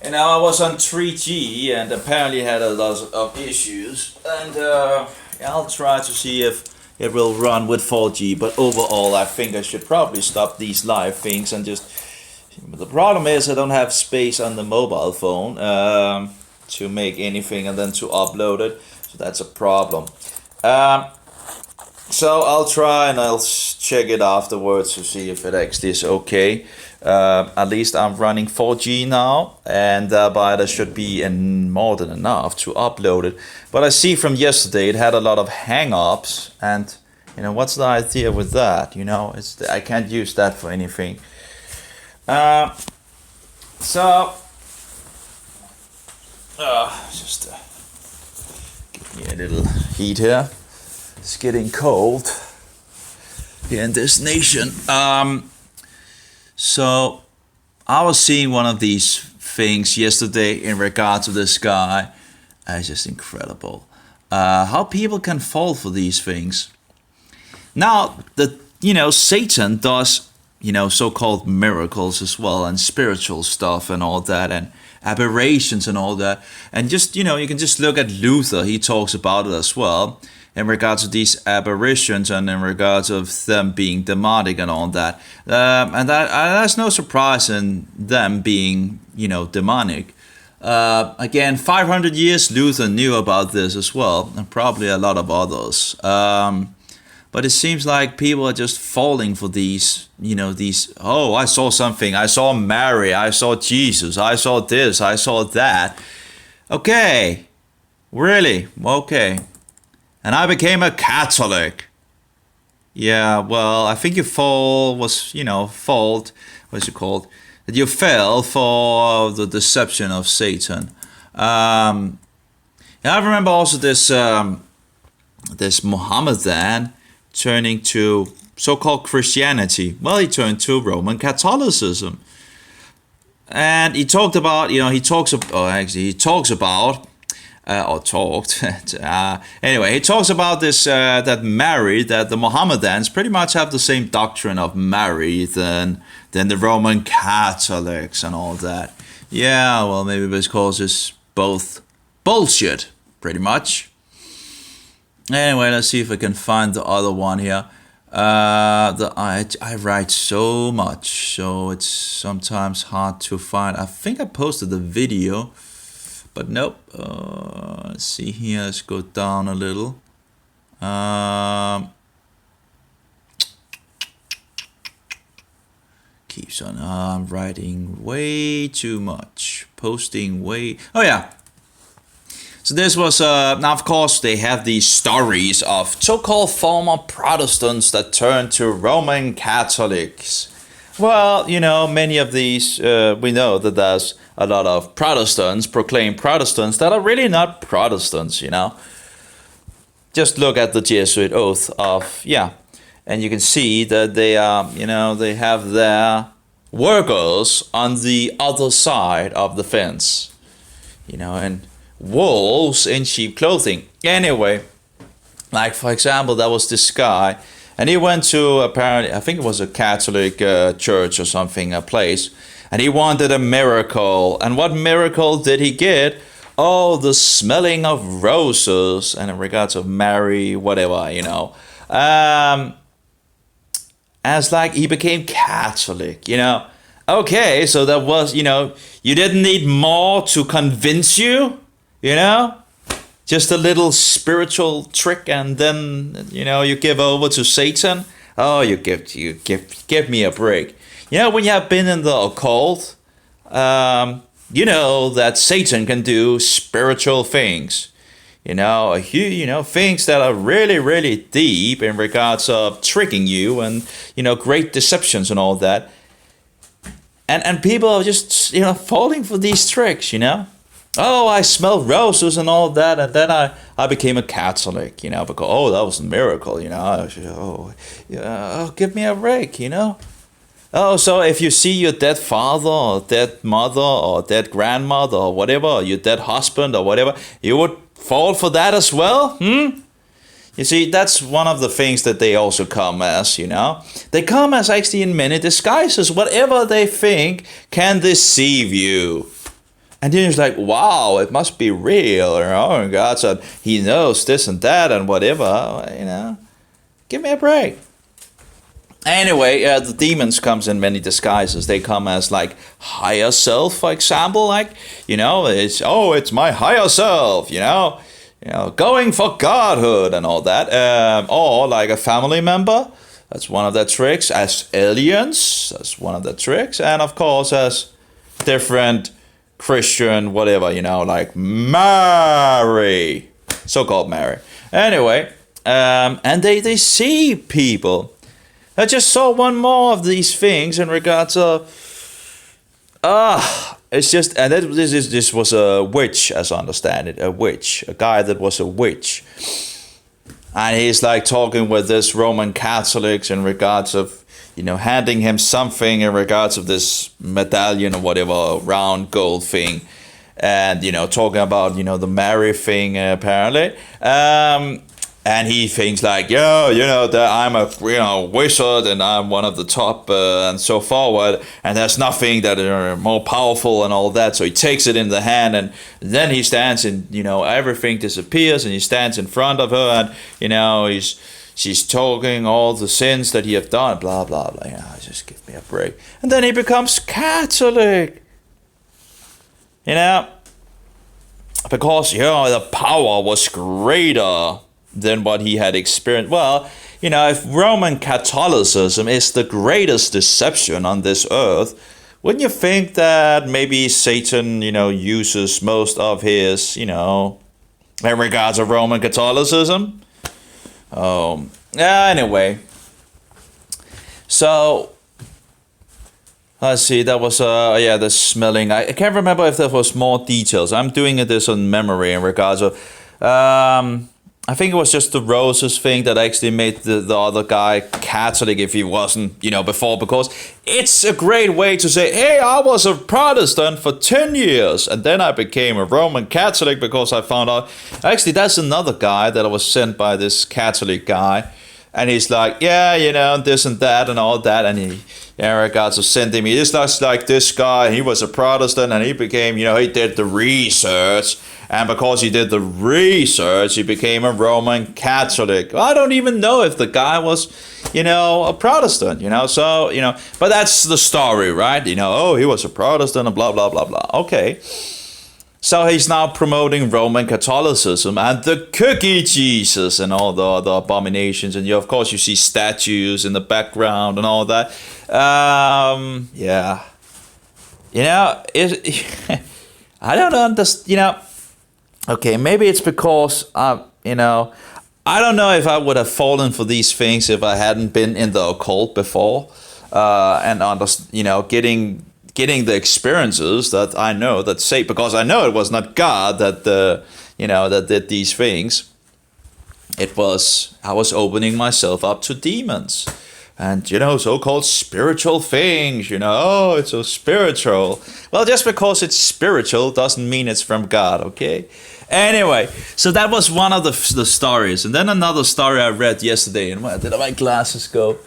And now I was on 3G and apparently had a lot of issues. And I'll try to see if it will run with 4G. But overall, I think I should probably stop these live things and just. The problem is I don't have space on the mobile phone to make anything and then to upload it. So that's a problem. So I'll try and I'll check it afterwards to see if it actually is okay. At least I'm running 4G now, and thereby there should be more than enough to upload it. But I see from yesterday it had a lot of hang-ups, and what's the idea with that? I can't use that for anything. Just give me a little heat here. It's getting cold here in this nation. So I was seeing one of these things yesterday in regard to this guy. It's just incredible how people can fall for these things. Now, Satan does so-called miracles as well, and spiritual stuff and all that, and aberrations and all that. And just you can just look at Luther. He talks about it as well in regards to these aberrations and in regards of them being demonic and all that. And that's no surprise in them being, demonic. Again, 500 years Luther knew about this as well, and probably a lot of others. But it seems like people are just falling for these, oh, I saw something, I saw Mary, I saw Jesus, I saw this, I saw that. Okay, really, okay. And I became a Catholic. Yeah, well, I think your fall was, what's it called? That you fell for the deception of Satan. I remember also this Mohammedan turning to so-called Christianity. Well, he turned to Roman Catholicism. And he talked about, he talks about anyway, he talks about this that Mary, that the Mohammedans pretty much have the same doctrine of Mary than the Roman Catholics and all that. Yeah, well, maybe because it's both bullshit, pretty much. Anyway, let's see if I can find the other one here. I write so much, so it's sometimes hard to find. I think I posted the video. But nope. Let's see here. Let's go down a little. Keeps on. I'm writing way too much. Posting way. Oh yeah. So this was now of course they have these stories of so-called former Protestants that turned to Roman Catholics. Well, many of these, we know that there's a lot of Protestants, proclaimed Protestants, that are really not Protestants, Just look at the Jesuit oath of, and you can see that they are, they have their workers on the other side of the fence, and wolves in sheep clothing. Anyway, like for example, there was this guy, and he went to apparently, I think it was a Catholic church or something, a place, and he wanted a miracle. And what miracle did he get? Oh, the smelling of roses, and in regards of Mary, whatever, And it's like he became Catholic, Okay, so that was, you didn't need more to convince you, Just a little spiritual trick, and then you give over to Satan. Oh, you give me a break. When you have been in the occult, you know that Satan can do spiritual things. Things that are really, really deep in regards of tricking you, and great deceptions and all that. And people are just falling for these tricks. Oh, I smell roses and all that, and then I became a Catholic, because, that was a miracle, give me a break, Oh, so if you see your dead father or dead mother or dead grandmother or whatever, or your dead husband or whatever, you would fall for that as well? You see, that's one of the things that they also come as, They come as actually in many disguises. Whatever they think can deceive you. And then he's like, wow, it must be real. Oh, God, so he knows this and that and whatever, Give me a break. Anyway, the demons comes in many disguises. They come as like higher self, for example, it's my higher self, going for godhood and all that. Or like a family member. That's one of the tricks. As aliens, that's one of the tricks. And of course, as different Christian, whatever, like Mary. So-called Mary. Anyway, and they see people. I just saw one more of these things in regards to... it's just... And this was a witch, as I understand it. A witch. A guy that was a witch. And he's like talking with this Roman Catholics in regards of, handing him something in regards of this medallion or whatever, round gold thing. And, talking about, the Mary thing, apparently. And he thinks like, that I'm a, wizard and I'm one of the top and so forward. And there's nothing that are more powerful and all that. So he takes it in the hand and then he stands and, everything disappears and he stands in front of her and, she's talking all the sins that he have done, blah, blah, blah. Just give me a break. And then he becomes Catholic. Because, the power was greater than what he had experienced. Well, if Roman Catholicism is the greatest deception on this earth, wouldn't you think that maybe Satan, uses most of his, in regards of Roman Catholicism? Anyway. So, let's see, that was, the smelling. I can't remember if there was more details. I'm doing this on memory in regards of, I think it was just the roses thing that actually made the other guy Catholic if he wasn't, before. Because it's a great way to say, hey, I was a Protestant for 10 years. And then I became a Roman Catholic because I found out. Actually, that's another guy that I was sent by this Catholic guy. And he's like, this and that and all that. And he, regards of sending me. It's not like this guy, he was a Protestant and he became, he did the research. And because he did the research, he became a Roman Catholic. I don't even know if the guy was, a Protestant, So, but that's the story, right? He was a Protestant and blah, blah, blah, blah. Okay. So he's now promoting Roman Catholicism and the cookie Jesus and all the other abominations. And of course, you see statues in the background and all that. Yeah. I don't understand, Okay, maybe it's because, I don't know if I would have fallen for these things if I hadn't been in the occult before. And, getting the experiences that I know that say, because I know it was not God that, that did these things. It was, I was opening myself up to demons. And, so-called spiritual things, it's so spiritual. Well, just because it's spiritual doesn't mean it's from God, okay? Anyway, so that was one of the stories. And then another story I read yesterday, and where did my glasses go?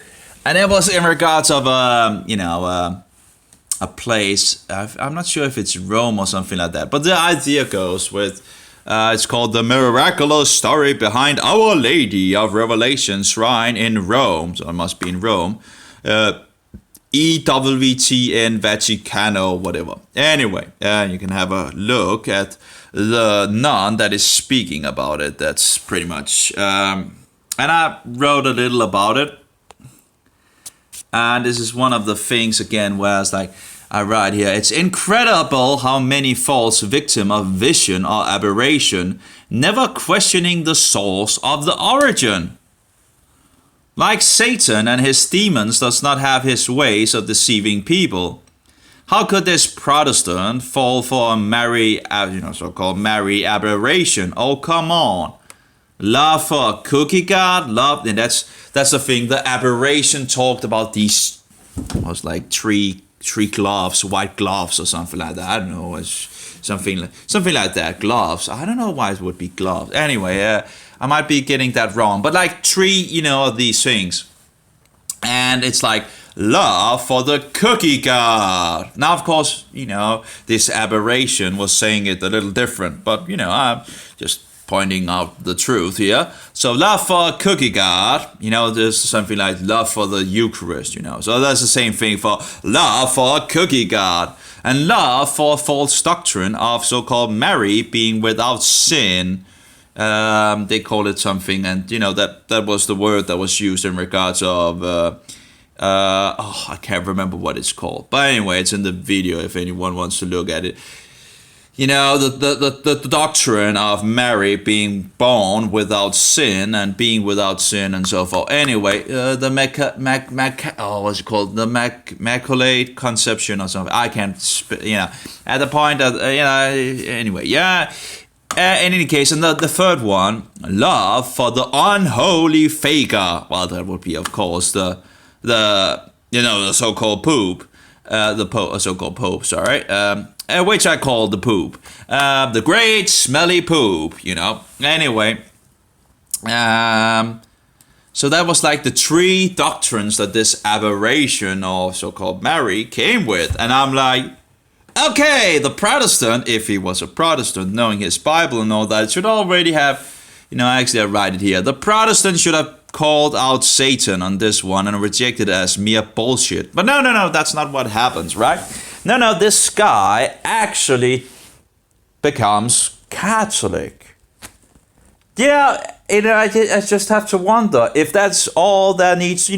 And it was in regards of, a place, I'm not sure if it's Rome or something like that, but the idea goes with, it's called The Miraculous Story Behind Our Lady of Revelation Shrine in Rome, so it must be in Rome, EWTN Vaticano, whatever. Anyway, you can have a look at the nun that is speaking about it. That's pretty much, and I wrote a little about it. And this is one of the things, again, where it's like, I write here, it's incredible how many falls victim of vision or aberration, never questioning the source of the origin. Like Satan and his demons does not have his ways of deceiving people. How could this Protestant fall for a so-called Mary aberration? Oh, come on. Love for a cookie god, love, and that's the thing. The aberration talked about these, was like three gloves, white gloves or something like that. I don't know, it's something like that. Gloves. I don't know why it would be gloves. Anyway, I might be getting that wrong, but like three, of these things, and it's like love for the cookie god. Now, of course, this aberration was saying it a little different, but, I'm just pointing out the truth here. So love for cookie god, there's something like love for the Eucharist, So that's the same thing for love for a cookie god. And love for false doctrine of so-called Mary being without sin. They call it something, and that was the word that was used in regards of I can't remember what it's called. But anyway, it's in the video if anyone wants to look at it. The doctrine of Mary being born without sin and being without sin and so forth. Anyway, the what's it called? The Immaculate Conception or something. I can't, at the point that, anyway, yeah. In any case, and the third one, love for the unholy faker. Well, that would be, of course, the so-called poop. So-called pope, sorry. Which I call the poop. The great smelly poop, Anyway. So that was like the three doctrines that this aberration or so-called Mary came with. And I'm like, okay, the Protestant, if he was a Protestant, knowing his Bible and all that, should already have, actually I write it here. The Protestant should have called out Satan on this one and rejected it as mere bullshit. But no, that's not what happens, right? No, this guy actually becomes Catholic. Yeah, I just have to wonder if that's all that needs,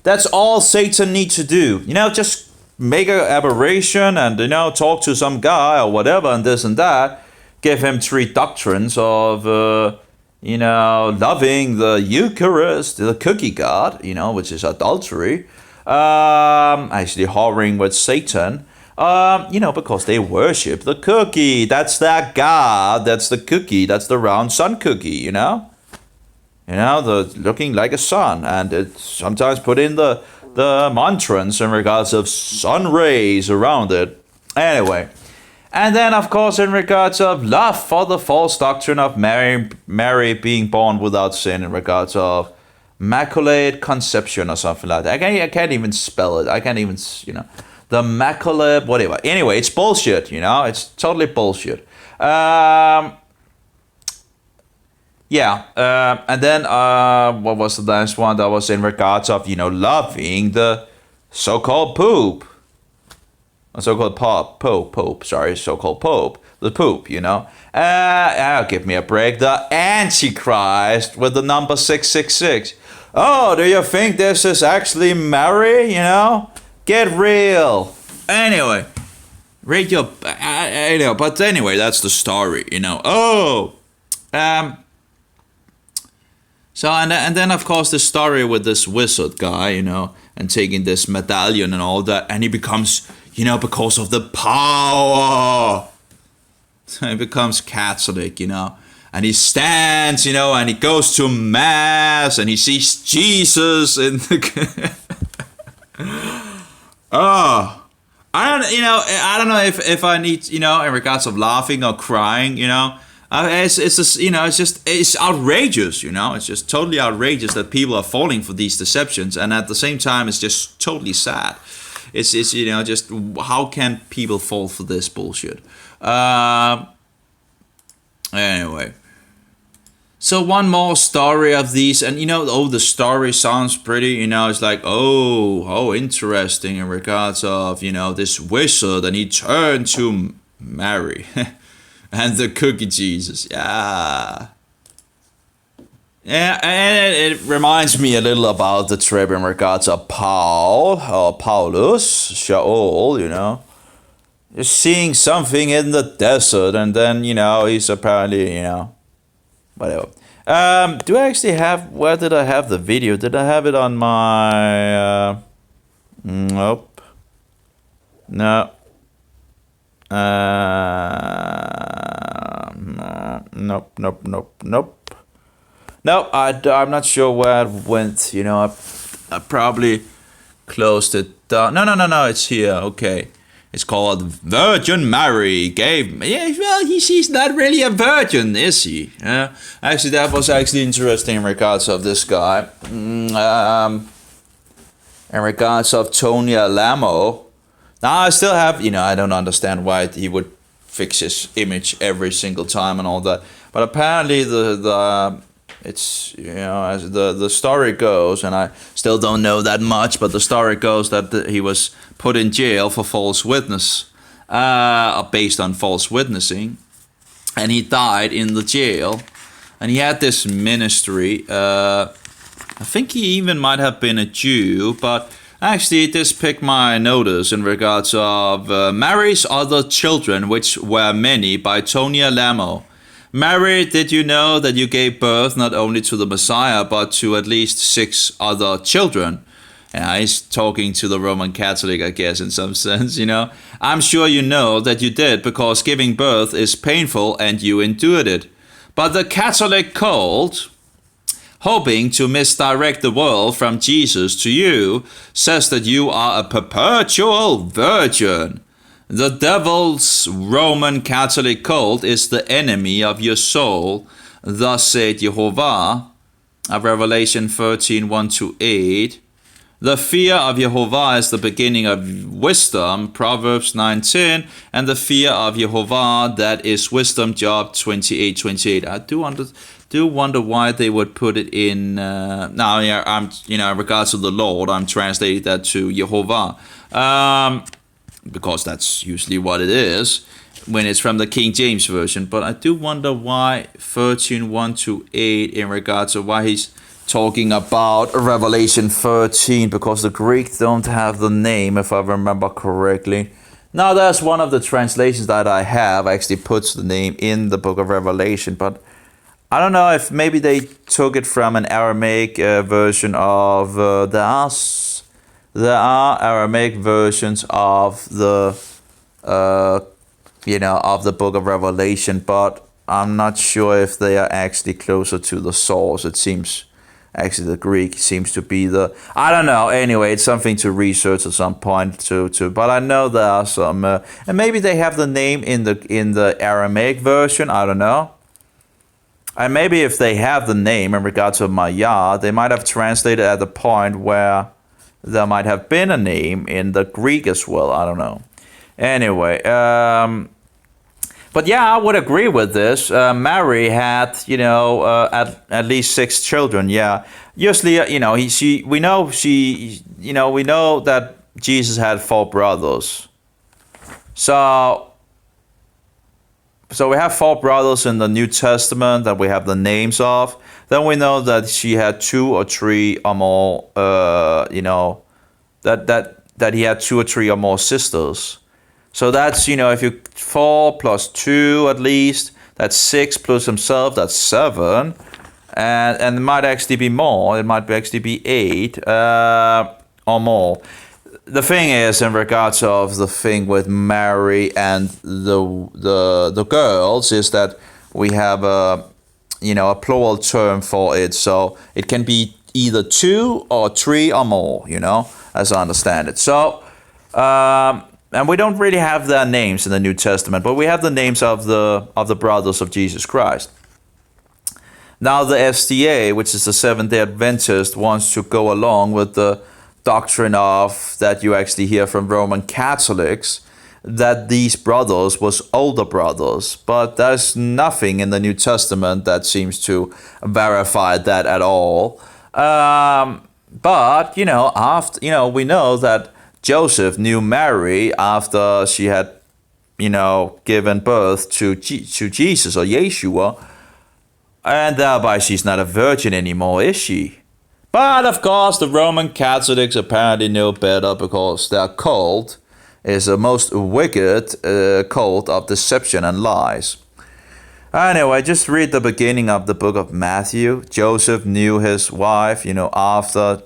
that's all Satan needs to do. Just make an aberration and, talk to some guy or whatever and this and that. Give him three doctrines of, loving the Eucharist, the cookie god, which is adultery. Actually whoring with Satan. Because they worship the cookie. That's that god. That's the cookie. That's the round sun cookie, the looking like a sun. And it sometimes put in the monstrance in regards of sun rays around it. Anyway. And then, of course, in regards of love for the false doctrine of Mary being born without sin, in regards of Immaculate Conception or something like that. I can't even spell it. I can't even, the Immaculate, whatever. Anyway, it's bullshit, It's totally bullshit. And then, what was the last one? That was in regards of, loving the so-called poop. So-called pope, so-called pope, the poop, give me a break. The Antichrist with the number 666. Oh, do you think this is actually Mary, Get real. Anyway, read your, but anyway, that's the story, So, and then, of course, the story with this wizard guy, and taking this medallion and all that, and he becomes, because of the power, he becomes Catholic, and he stands, and he goes to mass, and he sees Jesus in the... I don't know if I need, in regards of laughing or crying, it's just, it's outrageous, it's just totally outrageous that people are falling for these deceptions, and at the same time, it's just totally sad. It's just how can people fall for this bullshit? Anyway. So one more story of these, and the story sounds pretty, it's like, oh, interesting in regards of, this wizard, and he turned to Mary and the cookie Jesus, yeah. Yeah, and it reminds me a little about the trip in regards of Paul, or Paulus, Shaul, just seeing something in the desert, and then, he's apparently, whatever. Do I actually have, where did I have the video? Did I have it on my, nope. No. Nope. No, I'm not sure where it went, I probably closed it down. No, it's here, okay. It's called Virgin Mary gave me. Yeah, well, she's not really a virgin, is she? Actually, that was actually interesting in regards of this guy. In in regards of Tonya Lamo. Now I still have, I don't understand why he would fix his image every single time and all that. But apparently the it's as the story goes, and I still don't know that much, but the story goes that he was put in jail for false witness, based on false witnessing, and he died in the jail, and he had this ministry. I think he even might have been a Jew, but actually this piqued my notice in regards of Mary's Other Children, which were many, by Tonya Lamo. Mary, did you know that you gave birth not only to the Messiah, but to at least 6 other children? And he's talking to the Roman Catholic, I guess, in some sense, I'm sure you know that you did, because giving birth is painful and you endured it. But the Catholic cult, hoping to misdirect the world from Jesus to you, says that you are a perpetual virgin. The devil's Roman Catholic cult is the enemy of your soul, thus said Jehovah, of Revelation 13, 1-8. The fear of Jehovah is the beginning of wisdom, Proverbs 9:10, and the fear of Jehovah, that is wisdom, Job 28:28. I do wonder why they would put it in. I'm in regards to the Lord, I'm translating that to Jehovah. Because that's usually what it is when it's from the King James Version. But I do wonder why 13, 1-8 in regards to why he's talking about Revelation 13, because the Greek don't have the name, if I remember correctly. Now, that's one of the translations that I have actually puts the name in the book of Revelation, but I don't know if maybe they took it from an Aramaic version of there are Aramaic versions of the of the book of Revelation, but I'm not sure if they are actually closer to the source. It seems actually the Greek seems to be I don't know. Anyway, it's something to research at some point to but I know there are some and maybe they have the name in the Aramaic version. I don't know. And maybe if they have the name in regards to Maya, they might have translated at the point where there might have been a name in the Greek as well. I don't know. Anyway, but yeah, I would agree with this. Mary had, at least 6 children. Yeah, usually, we know that Jesus had 4 brothers. So we have 4 brothers in the New Testament that we have the names of. Then we know that she had 2 or 3 or more, that he had 2 or 3 or more sisters. So that's, if you 4 plus 2 at least, that's 6 plus himself, that's 7. And it might actually be more. It might actually be 8 or more. The thing is, in regards of the thing with Mary and the girls, is that we have a plural term for it, so it can be either 2 or 3 or more, as I understand it. So, and we don't really have their names in the New Testament, but we have the names of the brothers of Jesus Christ. Now the SDA, which is the Seventh-day Adventist, wants to go along with the doctrine of that you actually hear from Roman Catholics, that these brothers was older brothers, but there's nothing in the New Testament that seems to verify that at all. But after we know that Joseph knew Mary after she had given birth to Jesus or Yeshua, and thereby she's not a virgin anymore, is she? But of course, the Roman Catholics apparently know better, because their cult is the most wicked cult of deception and lies. Anyway, just read the beginning of the book of Matthew. Joseph knew his wife, after,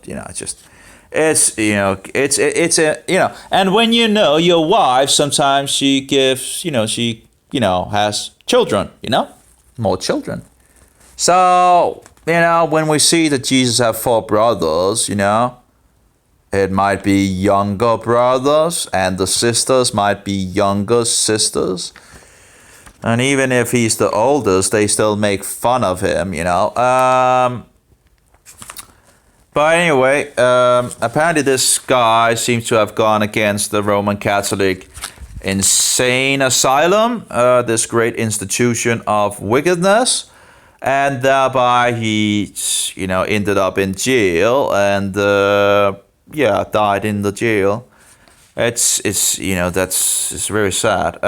and when your wife, sometimes she gives, has children, more children. So, when we see that Jesus had 4 brothers, it might be younger brothers, and the sisters might be younger sisters. And even if he's the oldest, they still make fun of him, But anyway, apparently this guy seems to have gone against the Roman Catholic insane asylum, this great institution of wickedness, and thereby he, ended up in jail and died in the jail. It's very sad.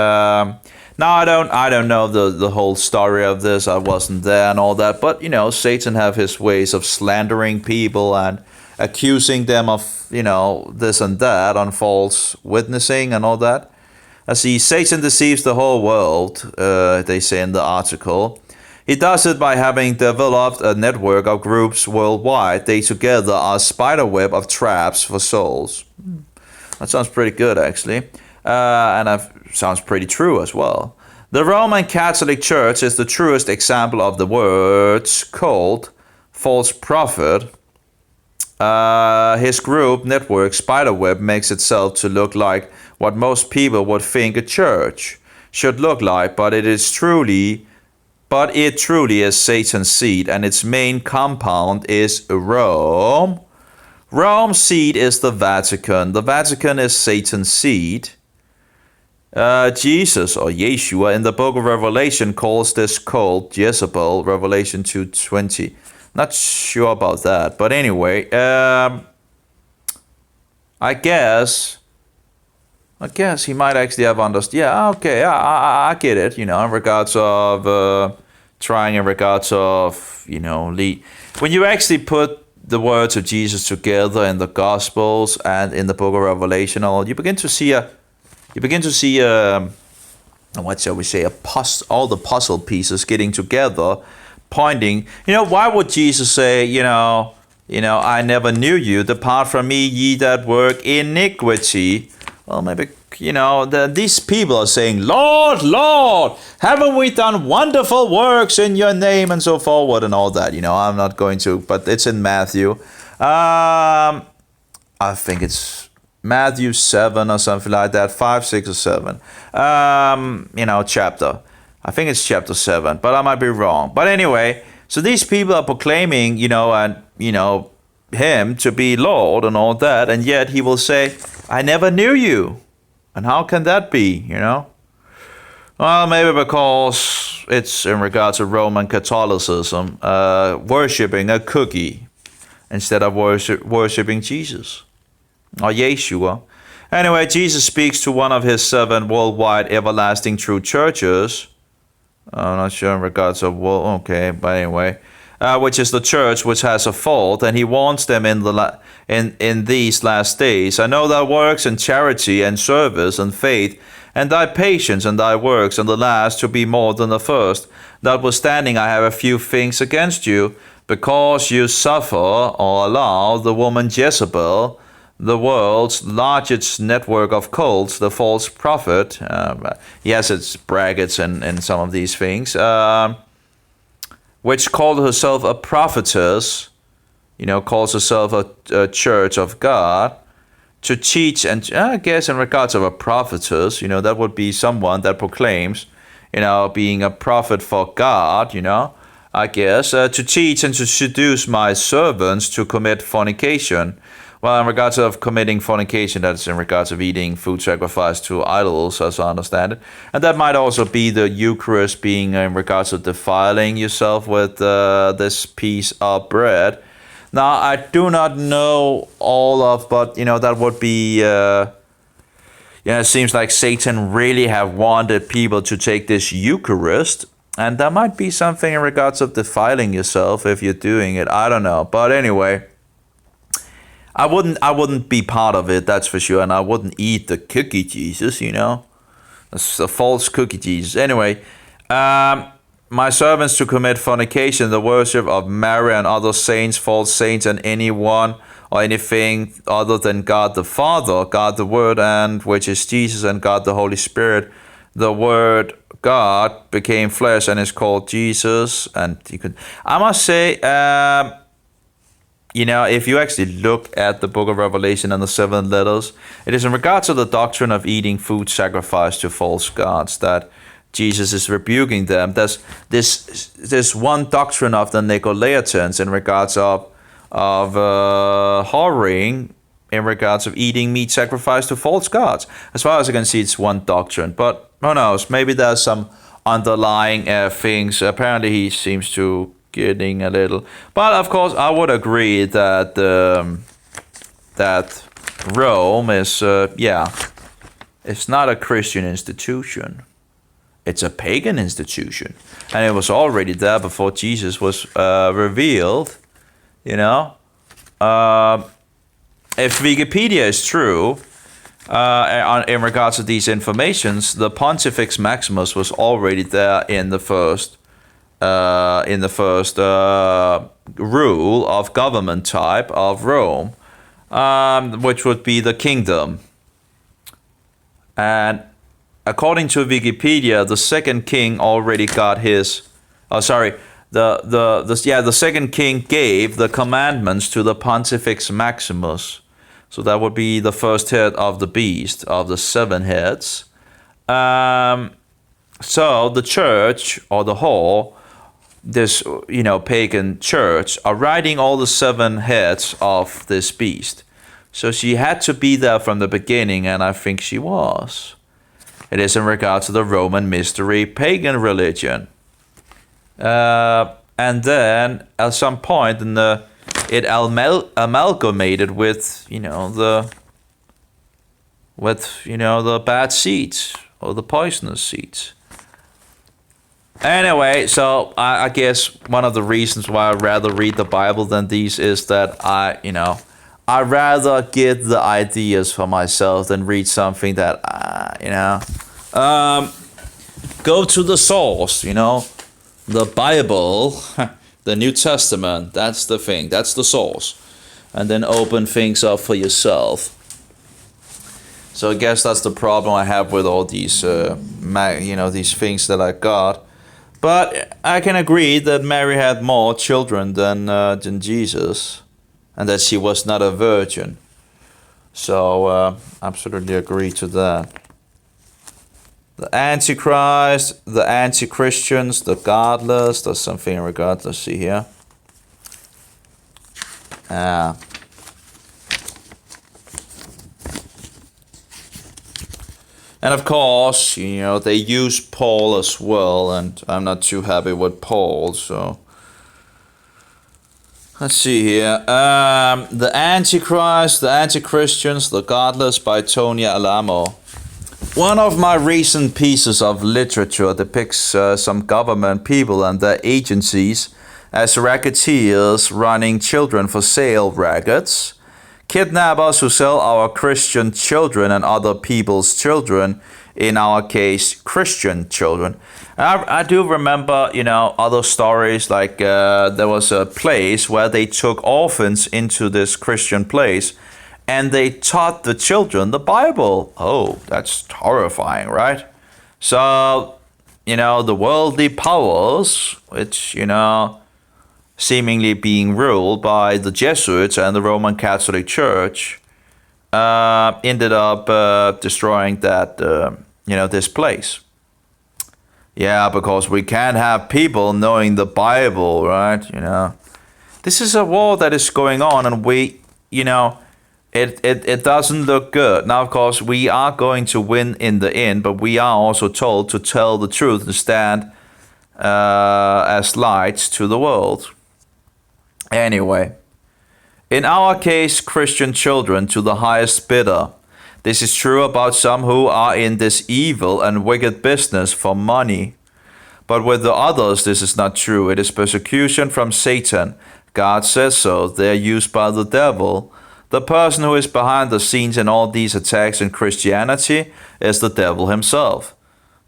Now I don't know the whole story of this. I wasn't there and all that, but Satan have his ways of slandering people and accusing them of this and that on false witnessing and all that. See, Satan deceives the whole world, they say in the article. He does it by having developed a network of groups worldwide. They together are a spiderweb of traps for souls. That sounds pretty good, actually. And that sounds pretty true as well. The Roman Catholic Church is the truest example of the words cult, false prophet. His group network spiderweb makes itself to look like what most people would think a church should look like, but it truly is Satan's seed, and its main compound is Rome. Rome's seed is the Vatican. The Vatican is Satan's seed. Jesus or Yeshua in the book of Revelation calls this cult Jezebel, Revelation 2:20. Not sure about that, but anyway, I guess he might actually have understood. Yeah, okay, I get it. In regards of when you actually put the words of Jesus together in the Gospels and in the book of Revelation, you begin to see what shall we say, all the puzzle pieces getting together, pointing. Why would Jesus say, I never knew you, depart from me, ye that work iniquity? Well, maybe, these people are saying, Lord, Lord, haven't we done wonderful works in your name and so forward and all that. I'm not going to, but it's in Matthew. I think it's Matthew 7 or something like that, 5, 6, or 7. Chapter. I think it's chapter 7, but I might be wrong. But anyway, so these people are proclaiming, him to be Lord and all that, and yet he will say, I never knew you. And how can that be, Well, maybe because it's in regards to Roman Catholicism, worshipping a cookie instead of worshipping Jesus or Yeshua. Anyway, Jesus speaks to one of his 7 worldwide everlasting true churches. I'm not sure in regards to, but anyway, which is the church which has a fault, and he warns them in these last days. I know thy works and charity and service and faith, and thy patience and thy works, and the last to be more than the first. Notwithstanding, I have a few things against you, because you suffer or allow the woman Jezebel, the world's largest network of cults, the false prophet. Yes, it's brackets and some of these things. Which called herself a prophetess, calls herself a church of God, to teach, and I guess in regards of a prophetess, that would be someone that proclaims, being a prophet for God, I guess, to teach and to seduce my servants to commit fornication. Well, in regards of committing fornication, that's in regards of eating food sacrificed to idols, as I understand it. And that might also be the Eucharist, being in regards of defiling yourself with this piece of bread. Now, I do not know all of, but, that would be, it seems like Satan really have wanted people to take this Eucharist. And there might be something in regards of defiling yourself if you're doing it. I don't know. But anyway, I wouldn't be part of it, that's for sure, and I wouldn't eat the cookie Jesus, That's a false cookie Jesus. Anyway, my servants to commit fornication, the worship of Mary and other saints, false saints, and anyone or anything other than God the Father, God the Word, and which is Jesus, and God the Holy Spirit. The Word God became flesh and is called Jesus. And I must say, if you actually look at the book of Revelation and the 7 letters, it is in regards to the doctrine of eating food sacrificed to false gods that Jesus is rebuking them. There's one doctrine of the Nicolaitans in regards of of whoring in regards of eating meat sacrificed to false gods. As far as I can see, it's one doctrine, but who knows? Maybe there's some underlying things. Apparently, he seems to getting a little. But of course, I would agree that that Rome is it's not a Christian institution. It's a pagan institution, and it was already there before Jesus was revealed. You know, if Wikipedia is true, in regards to these informations, the Pontifex Maximus was already there in the first rule of government type of Rome, which would be the kingdom. And according to Wikipedia, the second king already got his. The second king gave the commandments to the Pontifex Maximus. So that would be the first head of the beast, of the 7 heads. So the church or the whole, this pagan church, are riding all the 7 heads of this beast. So she had to be there from the beginning, and I think she was. It is in regard to the Roman mystery pagan religion. And then at some point it amalgamated with the bad seeds or the poisonous seeds. Anyway, so I guess one of the reasons why I rather read the Bible than these is that I rather get the ideas for myself than read something that go to the source, the Bible, the New Testament. That's the thing. That's the source, and then open things up for yourself. So I guess that's the problem I have with all these, these things that I got. But I can agree that Mary had more children than Jesus, and that she was not a virgin. So absolutely agree to that. The Antichrist, the Anti-Christians, the godless. There's something in regard. Let's see here. And of course, they use Paul as well, and I'm not too happy with Paul, so let's see here. The Antichrist, the Anti-Christians, the Godless by Tony Alamo. One of my recent pieces of literature depicts some government people and their agencies as racketeers running children for sale rackets, kidnappers who sell our Christian children and other people's children, in our case, Christian children. I do remember, other stories like there was a place where they took orphans into this Christian place and they taught the children the Bible. Oh, that's horrifying, right? So, the worldly powers, which, seemingly being ruled by the Jesuits and the Roman Catholic Church, ended up destroying that, this place. Yeah, because we can't have people knowing the Bible, right? This is a war that is going on, and we, it doesn't look good. Now, of course, we are going to win in the end, but we are also told to tell the truth and stand as lights to the world. Anyway, in our case, Christian children to the highest bidder. This is true about some who are in this evil and wicked business for money. But with the others, this is not true. It is persecution from Satan. God says so. They are used by the devil. The person who is behind the scenes in all these attacks in Christianity is the devil himself.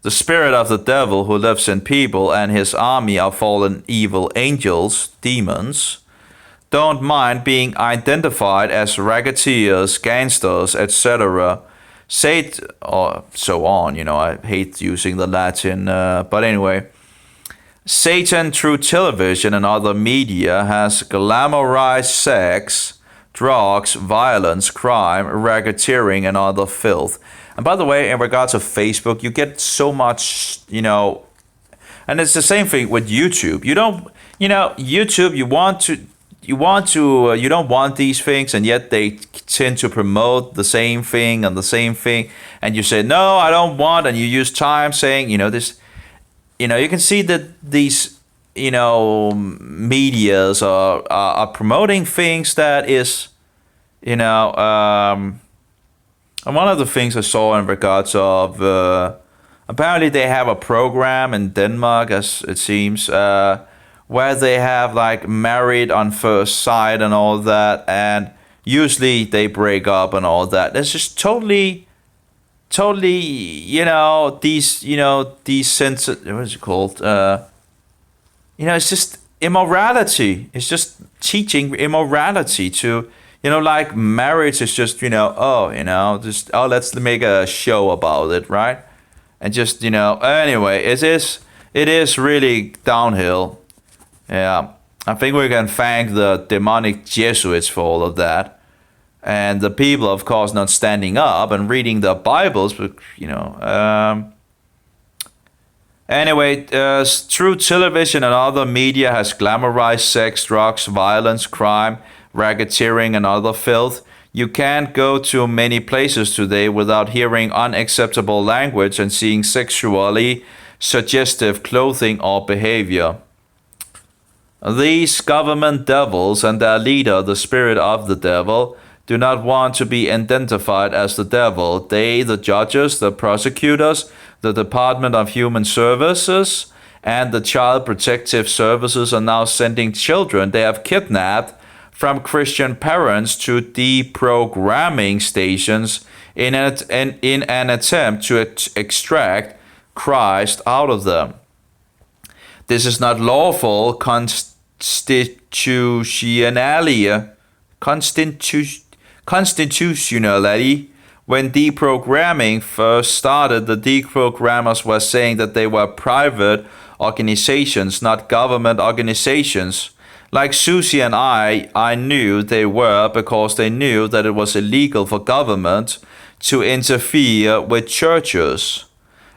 The spirit of the devil who lives in people and his army of fallen evil angels, demons, don't mind being identified as racketeers, gangsters, etc. Satan, or so on, I hate using the Latin, but anyway. Satan, through television and other media, has glamorized sex, drugs, violence, crime, racketeering, and other filth. And by the way, in regards to Facebook, you get so much, and it's the same thing with YouTube. You don't, YouTube, you want to, you don't want these things, and yet they tend to promote the same thing and the same thing, and you say no, I don't want, and you use time saying, this, you can see that these, medias are promoting things that is, and one of the things I saw in regards of, apparently they have a program in Denmark, as it seems, where they have like married on first sight and all that, and usually they break up and all that. It's just totally, these sense, what is it called? It's just immorality. It's just teaching immorality to, like marriage is just, let's make a show about it, right? And just, anyway, it is really downhill. Yeah, I think we can thank the demonic Jesuits for all of that. And the people, of course, not standing up and reading the Bibles, but, Anyway, through television and other media has glamorized sex, drugs, violence, crime, racketeering, and other filth. You can't go to many places today without hearing unacceptable language and seeing sexually suggestive clothing or behavior. These government devils and their leader, the spirit of the devil, do not want to be identified as the devil. They, the judges, the prosecutors, the Department of Human Services, and the Child Protective Services are now sending children they have kidnapped from Christian parents to deprogramming stations in an attempt to extract Christ out of them. This is not lawful constitutionally. When deprogramming first started, the deprogrammers were saying that they were private organizations, not government organizations. Like Susie and I knew they were because they knew that it was illegal for government to interfere with churches.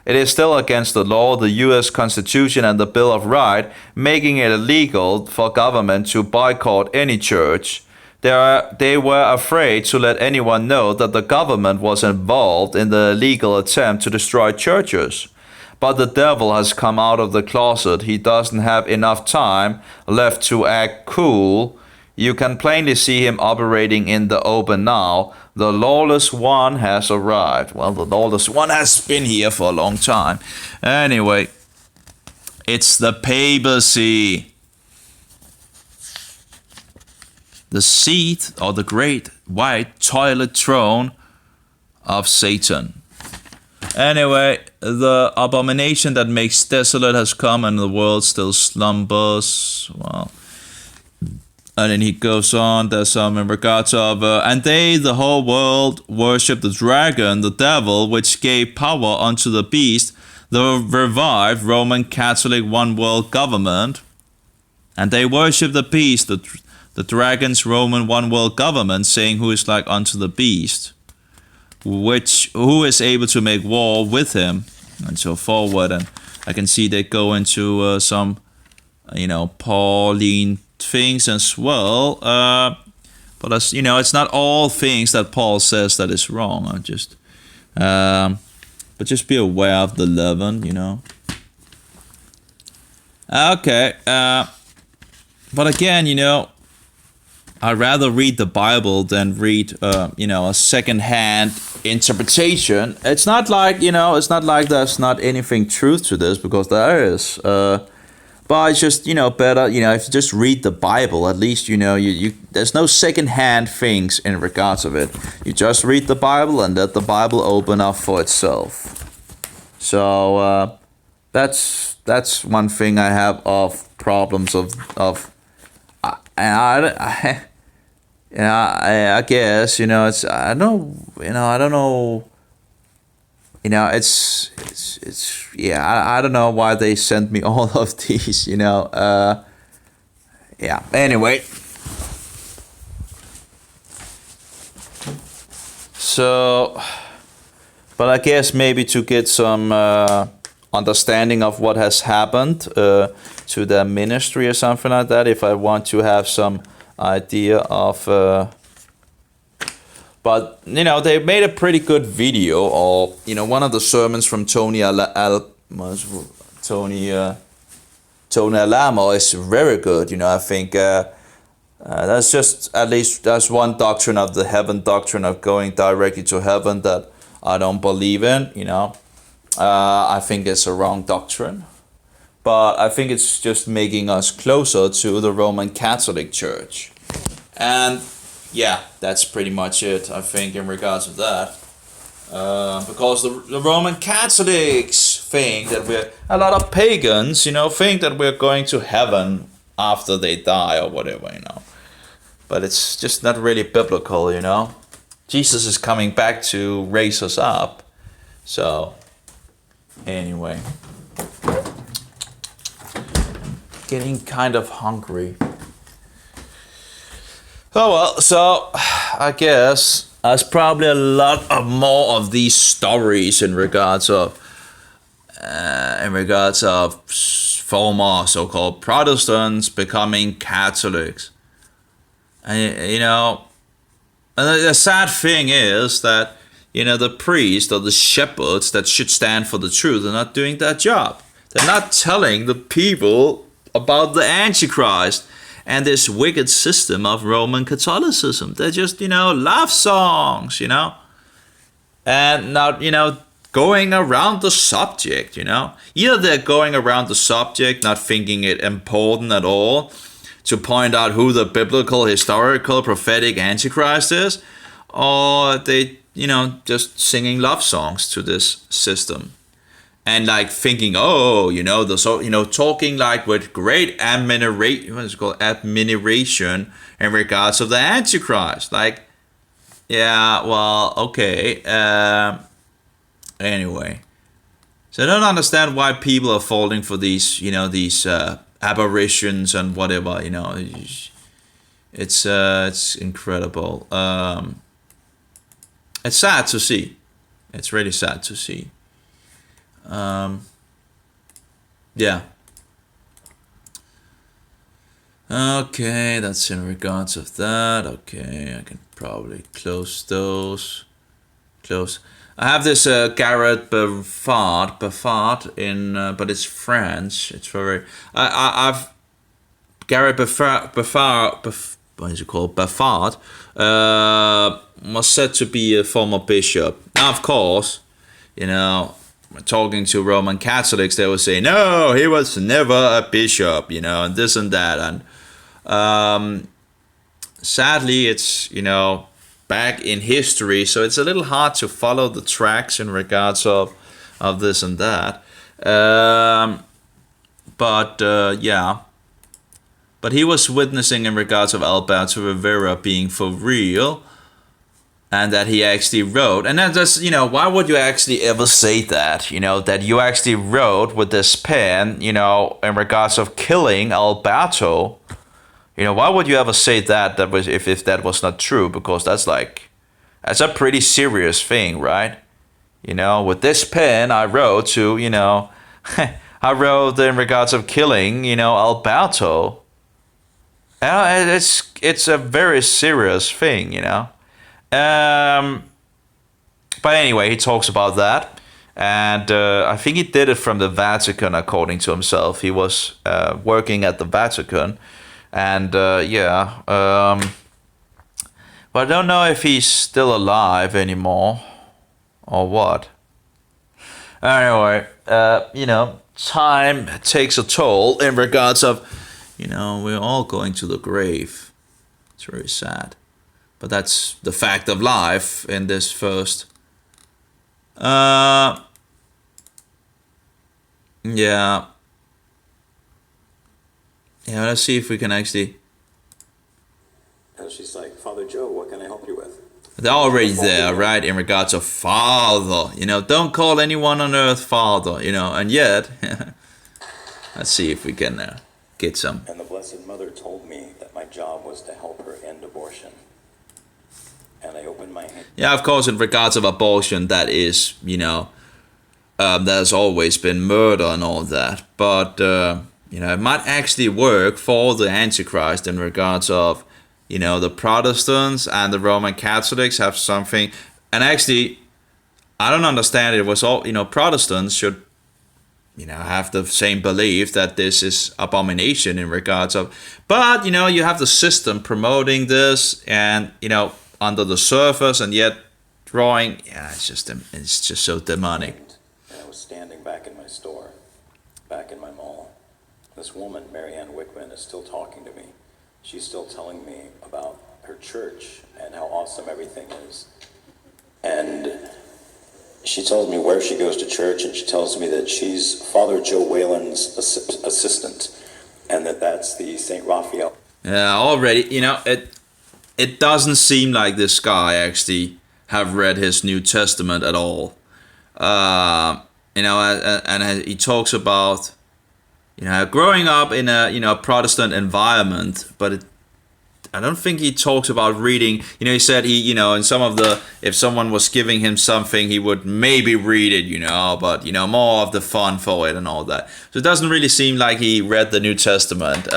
It is still against the law, the U.S. Constitution and the Bill of Rights, making it illegal for government to boycott any church. They were afraid to let anyone know that the government was involved in the illegal attempt to destroy churches. But the devil has come out of the closet. He doesn't have enough time left to act cool. You can plainly see him operating in the open now. The lawless one has arrived. Well, the lawless one has been here for a long time. Anyway, it's the papacy. The seat or the great white toilet throne of Satan. Anyway, the abomination that makes desolate has come and the world still slumbers. Well, and then he goes on, there's some in regards of, and they, the whole world, worship the dragon, the devil, which gave power unto the beast, the revived Roman Catholic one world government. And they worship the beast, the dragon's Roman one world government, saying who is like unto the beast, who is able to make war with him, and so forward. And I can see they go into some, Pauline things as well. But as it's not all things that Paul says that is wrong. But just be aware of the leaven, Okay. But again, I'd rather read the Bible than read, a second-hand interpretation. It's not like, there's not anything truth to this, because there is. But it's just, better, if you just read the Bible, at least, you there's no second-hand things in regards of it. You just read the Bible and let the Bible open up for itself. So, that's one thing I have of problems of I guess, it's, I don't know, it's I don't know why they sent me all of these, anyway. So, but I guess maybe to get some understanding of what has happened to their ministry or something like that, if I want to have some idea of. But you know, they made a pretty good video, or you know, one of the sermons from Tony Alamo is very good. You know, I think that's just, at least that's one doctrine of the heaven doctrine of going directly to heaven that I don't believe in. You know, I think it's a wrong doctrine, but I think it's just making us closer to the Roman Catholic Church, and yeah, that's pretty much it, I think, in regards to that. Because the Roman Catholics think that a lot of pagans, you know, think that we're going to heaven after they die or whatever, you know. But it's just not really biblical, you know. Jesus is coming back to raise us up. So, anyway. Getting kind of hungry. Oh well, so I guess there's probably a lot of more of these stories in regards of former so-called Protestants becoming Catholics. And you know, and the sad thing is that, you know, the priests or the shepherds that should stand for the truth are not doing that job. They're not telling the people about the Antichrist and this wicked system of Roman Catholicism. They're just, you know, love songs, you know, and not, you know, going around the subject, you know. Either they're going around the subject, not thinking it important at all, to point out who the biblical, historical, prophetic Antichrist is, or they, you know, just singing love songs to this system. And like thinking, oh, you know, talking like with great admiration, what is it called, admiration in regards of the Antichrist. Like, yeah, well, okay. Anyway, so I don't understand why people are falling for these, you know, these aberrations and whatever. You know, it's incredible. It's sad to see. It's really sad to see. Yeah. Okay, that's in regards of that. Okay, I can probably close those. Close. I have this Garrett Buffard in, but it's French. It's very. I've Garrett Buffard. What is it called? Buffard was said to be a former bishop. Now, of course, you know, talking to Roman Catholics, they will say, no, he was never a bishop, you know, and this and that. And sadly, it's, you know, back in history, so it's a little hard to follow the tracks in regards of this and that. Yeah. But he was witnessing in regards of Alberto Rivera being for real, and that he actually wrote, and then just, you know, why would you actually ever say that, you know, that you actually wrote with this pen, you know, in regards of killing Alberto, you know, why would you ever say that was, if that was not true, because that's a pretty serious thing, right? You know, with this pen I wrote to, you know, I wrote in regards of killing, you know, Alberto. It's a very serious thing, you know. But anyway, he talks about that, and I think he did it from the Vatican, according to himself. He was working at the Vatican, and yeah. But I don't know if he's still alive anymore, or what. Anyway, you know, time takes a toll in regards of, you know, we're all going to the grave. It's very sad. But that's the fact of life in this first. Yeah. Yeah, let's see if we can actually. And she's like, Father Joe, what can I help you with? They're already there, right? In regards of Father. You know, don't call anyone on earth Father, you know, and yet. Let's see if we can get some. And the Blessed Mother told me that my job was to help her end abortion. And I opened my hand. Yeah, of course, in regards of abortion, that is, you know, there's always been murder and all that. But, you know, it might actually work for the Antichrist in regards of the Protestants and the Roman Catholics have something. And actually, I don't understand it. It was all, Protestants should, have the same belief that this is abomination in regards of. But, you have the system promoting this and, under the surface and yet drawing. Yeah, it's just so demonic. And I was standing back in my store, back in my mall. This woman, Marianne Wickman, is still talking to me. She's still telling me about her church and how awesome everything is. And she tells me where she goes to church, and she tells me that she's Father Joe Whalen's assistant, and that's the St. Raphael. Yeah, already, it doesn't seem like this guy actually have read his New Testament at all. And he talks about, growing up in a Protestant environment, but I don't think he talks about reading. He said in some of if someone was giving him something, he would maybe read it, but, more of the fun for it and all that. So it doesn't really seem like he read the New Testament,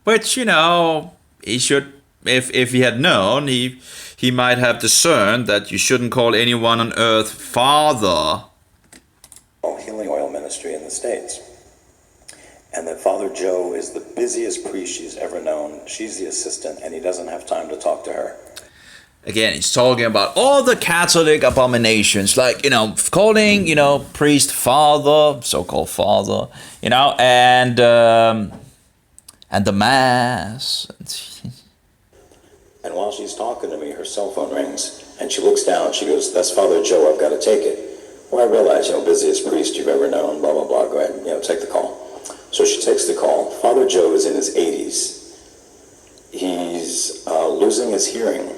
which, he should, if he had known, he might have discerned that you shouldn't call anyone on earth father. Healing oil ministry in the States. And that Father Joe is the busiest priest she's ever known. She's the assistant, and he doesn't have time to talk to her. Again, he's talking about all the Catholic abominations, like, calling, priest father, so-called father, and the Mass. And while she's talking to me, her cell phone rings, and she looks down, she goes, "That's Father Joe, I've got to take it." Well, I realize, busiest priest you've ever known, blah, blah, blah, go ahead, take the call. So she takes the call. Father Joe is in his 80s. He's losing his hearing.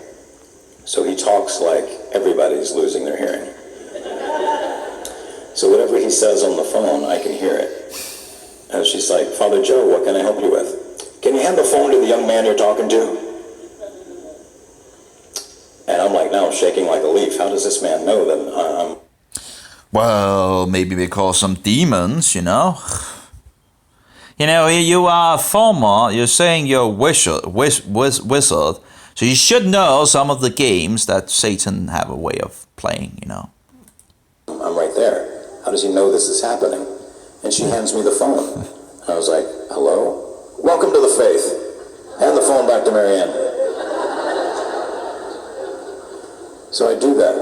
So he talks like everybody's losing their hearing. So whatever he says on the phone, I can hear it. And she's like, "Father Joe, what can I help you with?" "Can you hand the phone to the young man you're talking to?" And I'm like, now I'm shaking like a leaf. How does this man know that I'm... Well, maybe because some demons, you are a farmer, you're saying you're a wizard, so you should know some of the games that Satan have a way of playing, I'm right there. How does he know this is happening? And she hands me the phone. I was like, "Hello? Welcome to the faith. Hand the phone back to Marianne." So I do that.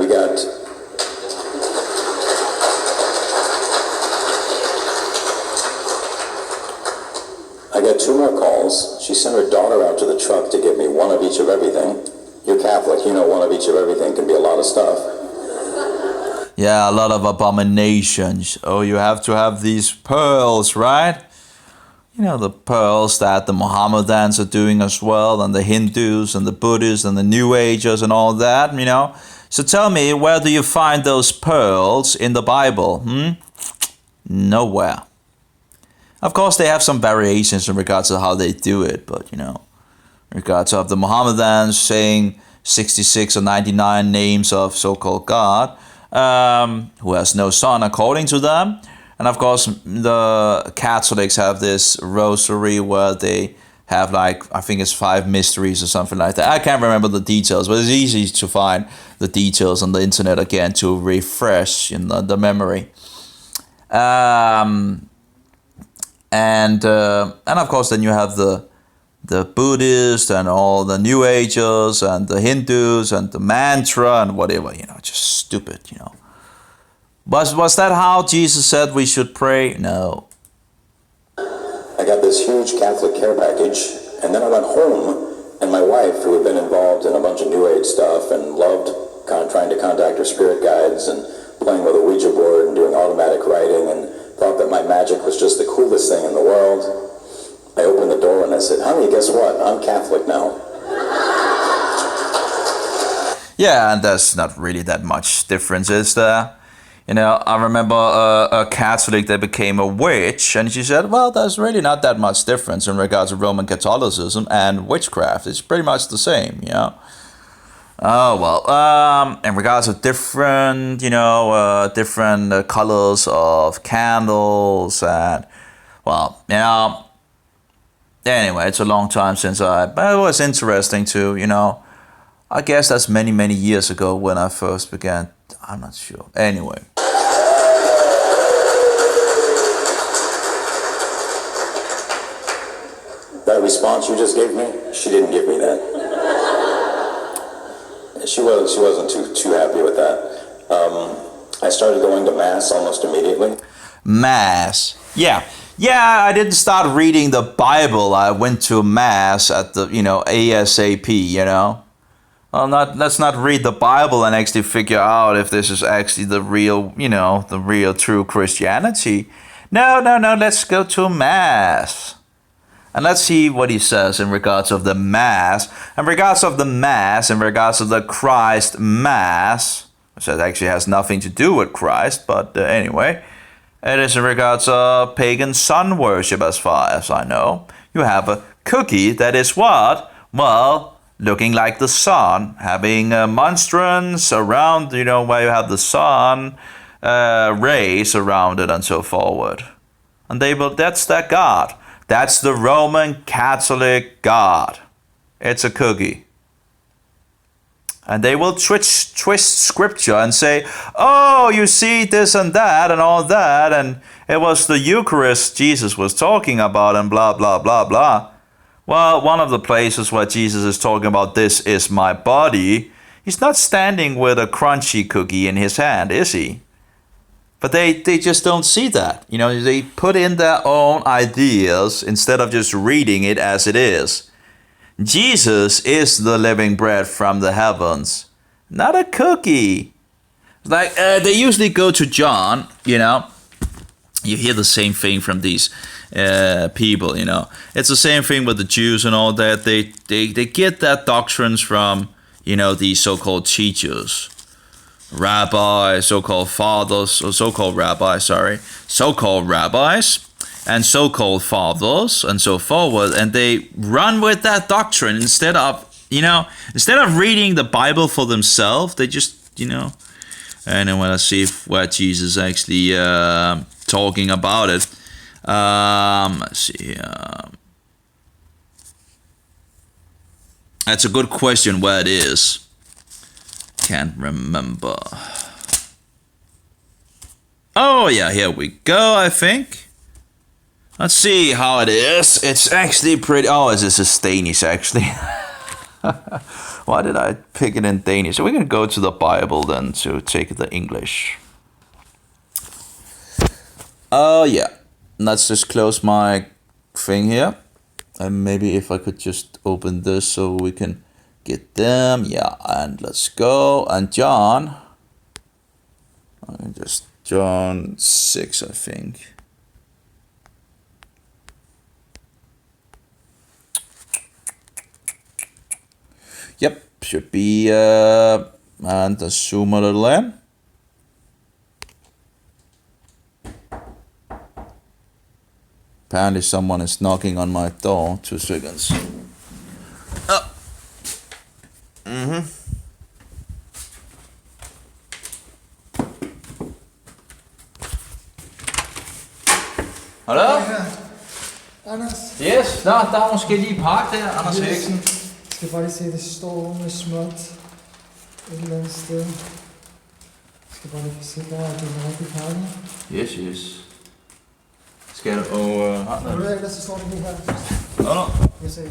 I got 2 more calls. She sent her daughter out to the truck to get me one of each of everything. You're Catholic, one of each of everything can be a lot of stuff. Yeah, a lot of abominations. Oh, you have to have these pearls, right? The pearls that the Mohammedans are doing as well, and the Hindus and the Buddhists and the New Agers and all that, So tell me, where do you find those pearls in the Bible? Nowhere. Of course, they have some variations in regards to how they do it, but, in regards of the Mohammedans saying 66 or 99 names of so-called God, who has no son according to them. And of course, the Catholics have this rosary where they have I think it's 5 mysteries or something like that. I can't remember the details, but it's easy to find the details on the internet again to refresh the memory. And of course, then you have the Buddhists and all the New Agers and the Hindus and the mantra and whatever, just stupid, Was that how Jesus said we should pray? No. I got this huge Catholic care package, and then I went home, and my wife, who had been involved in a bunch of New Age stuff and loved trying to contact her spirit guides and playing with a Ouija board and doing automatic writing and thought that my magic was just the coolest thing in the world. I opened the door and I said, "Honey, guess what? I'm Catholic now." Yeah, and there's not really that much difference, is there? I remember a Catholic that became a witch, and she said, well, there's really not that much difference in regards to Roman Catholicism and witchcraft. It's pretty much the same, Oh, well, in regards to different, different colors of candles and, well, Anyway, it's a long time since but it was interesting too, you know. I guess that's many, many years ago when I first began. I'm not sure. Anyway. That response you just gave me, she didn't give me that. She wasn't too happy with that. I started going to Mass almost immediately. Mass. Yeah. Yeah, I didn't start reading the Bible. I went to Mass at the, ASAP, Well, let's not read the Bible and actually figure out if this is actually the real, the real true Christianity. No, let's go to Mass. And let's see what he says in regards of the Mass. In regards of the Mass, in regards of the Christ Mass, which actually has nothing to do with Christ, but anyway, it is in regards of pagan sun worship as far as I know. You have a cookie that is what? Well, looking like the sun, having a monstrance around, where you have the sun rays around it and so forward. And that's their God. That's the Roman Catholic God. It's a cookie. And they will twist scripture and say, oh, you see this and that and all that, and it was the Eucharist Jesus was talking about and blah, blah, blah, blah. Well, one of the places where Jesus is talking about this is my body, he's not standing with a crunchy cookie in his hand, is he? But they just don't see that. They put in their own ideas instead of just reading it as it is. Jesus is the living bread from the heavens, not a cookie. Like they usually go to John, You hear the same thing from these people, It's the same thing with the Jews and all that. They get that doctrines from, these so-called teachers. Rabbis, so-called fathers, or so-called rabbis, so-called rabbis, and so-called fathers, and so forward, and they run with that doctrine instead of reading the Bible for themselves. They just, Anyway, let's see where Jesus actually talking about it. Let's see. That's a good question where it is. Can't remember. Oh yeah, here we go, I think. Let's see how it is. It's actually pretty... Oh, this is Danish, actually. Why did I pick it in Danish? So we're going to go to the Bible then to take the English. Oh yeah. Let's just close my thing here. And maybe if I could just open this so we can... get them, yeah, and let's go. And John, just John 6, I think. Yep, should be, and let's zoom a little in. Apparently someone is knocking on my door. 2 seconds. Oh. Hallo? Anders, Yes, der er måske lige park der, Anders Eriksen. jeg skal bare lige se, det står med småt et eller andet sted. Jeg skal bare lige forsikre mig, at det er en rigtig pakke. Yes. Skal du, og Når du er ellers, så står det lige her. Nå. Jeg ser.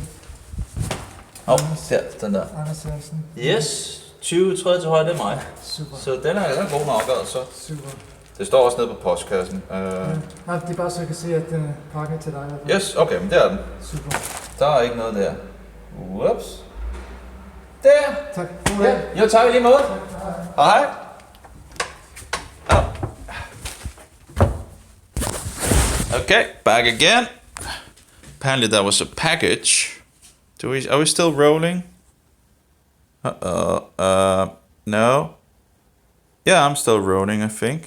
Der, den der. Anders Eriksen. Yes, 20-30 til højre, det er mig. Super. Så den er god nok, altså. Super. Det står også nede på postkassen. Ja. Nej, det er bare så jeg kan se, at pakken er til dig. I hvert fald. Yes, okay, men det er den. Super. Der er ikke noget der. Whoops. Der! Tak. Ja, jo tak i lige måde. Hej. Oh. Okay, back again. Apparently there was a package. Are we still rolling? No. Yeah, I'm still rolling, I think.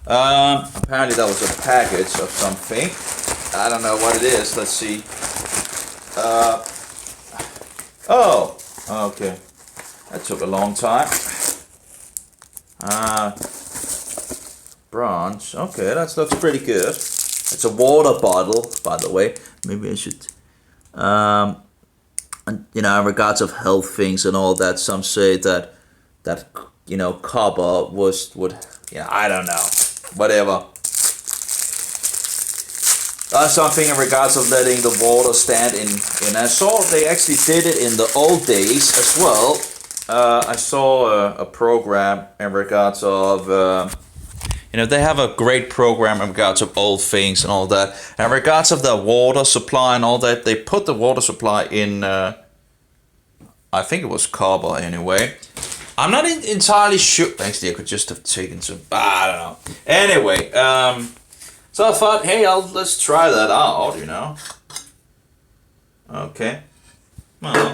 Apparently that was a package of something. I don't know what it is. Let's see. Oh, okay. That took a long time. Bronze. Okay, that looks pretty good. It's a water bottle, by the way. Maybe I should And, in regards of health things and all that, some say that copper would I don't know, whatever. Something in regards of letting the water stand in. I saw they actually did it in the old days as well. I saw a program in regards of, they have a great program in regards of old things and all that. And in regards of the water supply and all that, they put the water supply in, I think it was copper anyway. I'm not entirely sure. Actually, I could just have taken some, I don't know. Anyway, so I thought, hey, let's try that out, Okay. Well.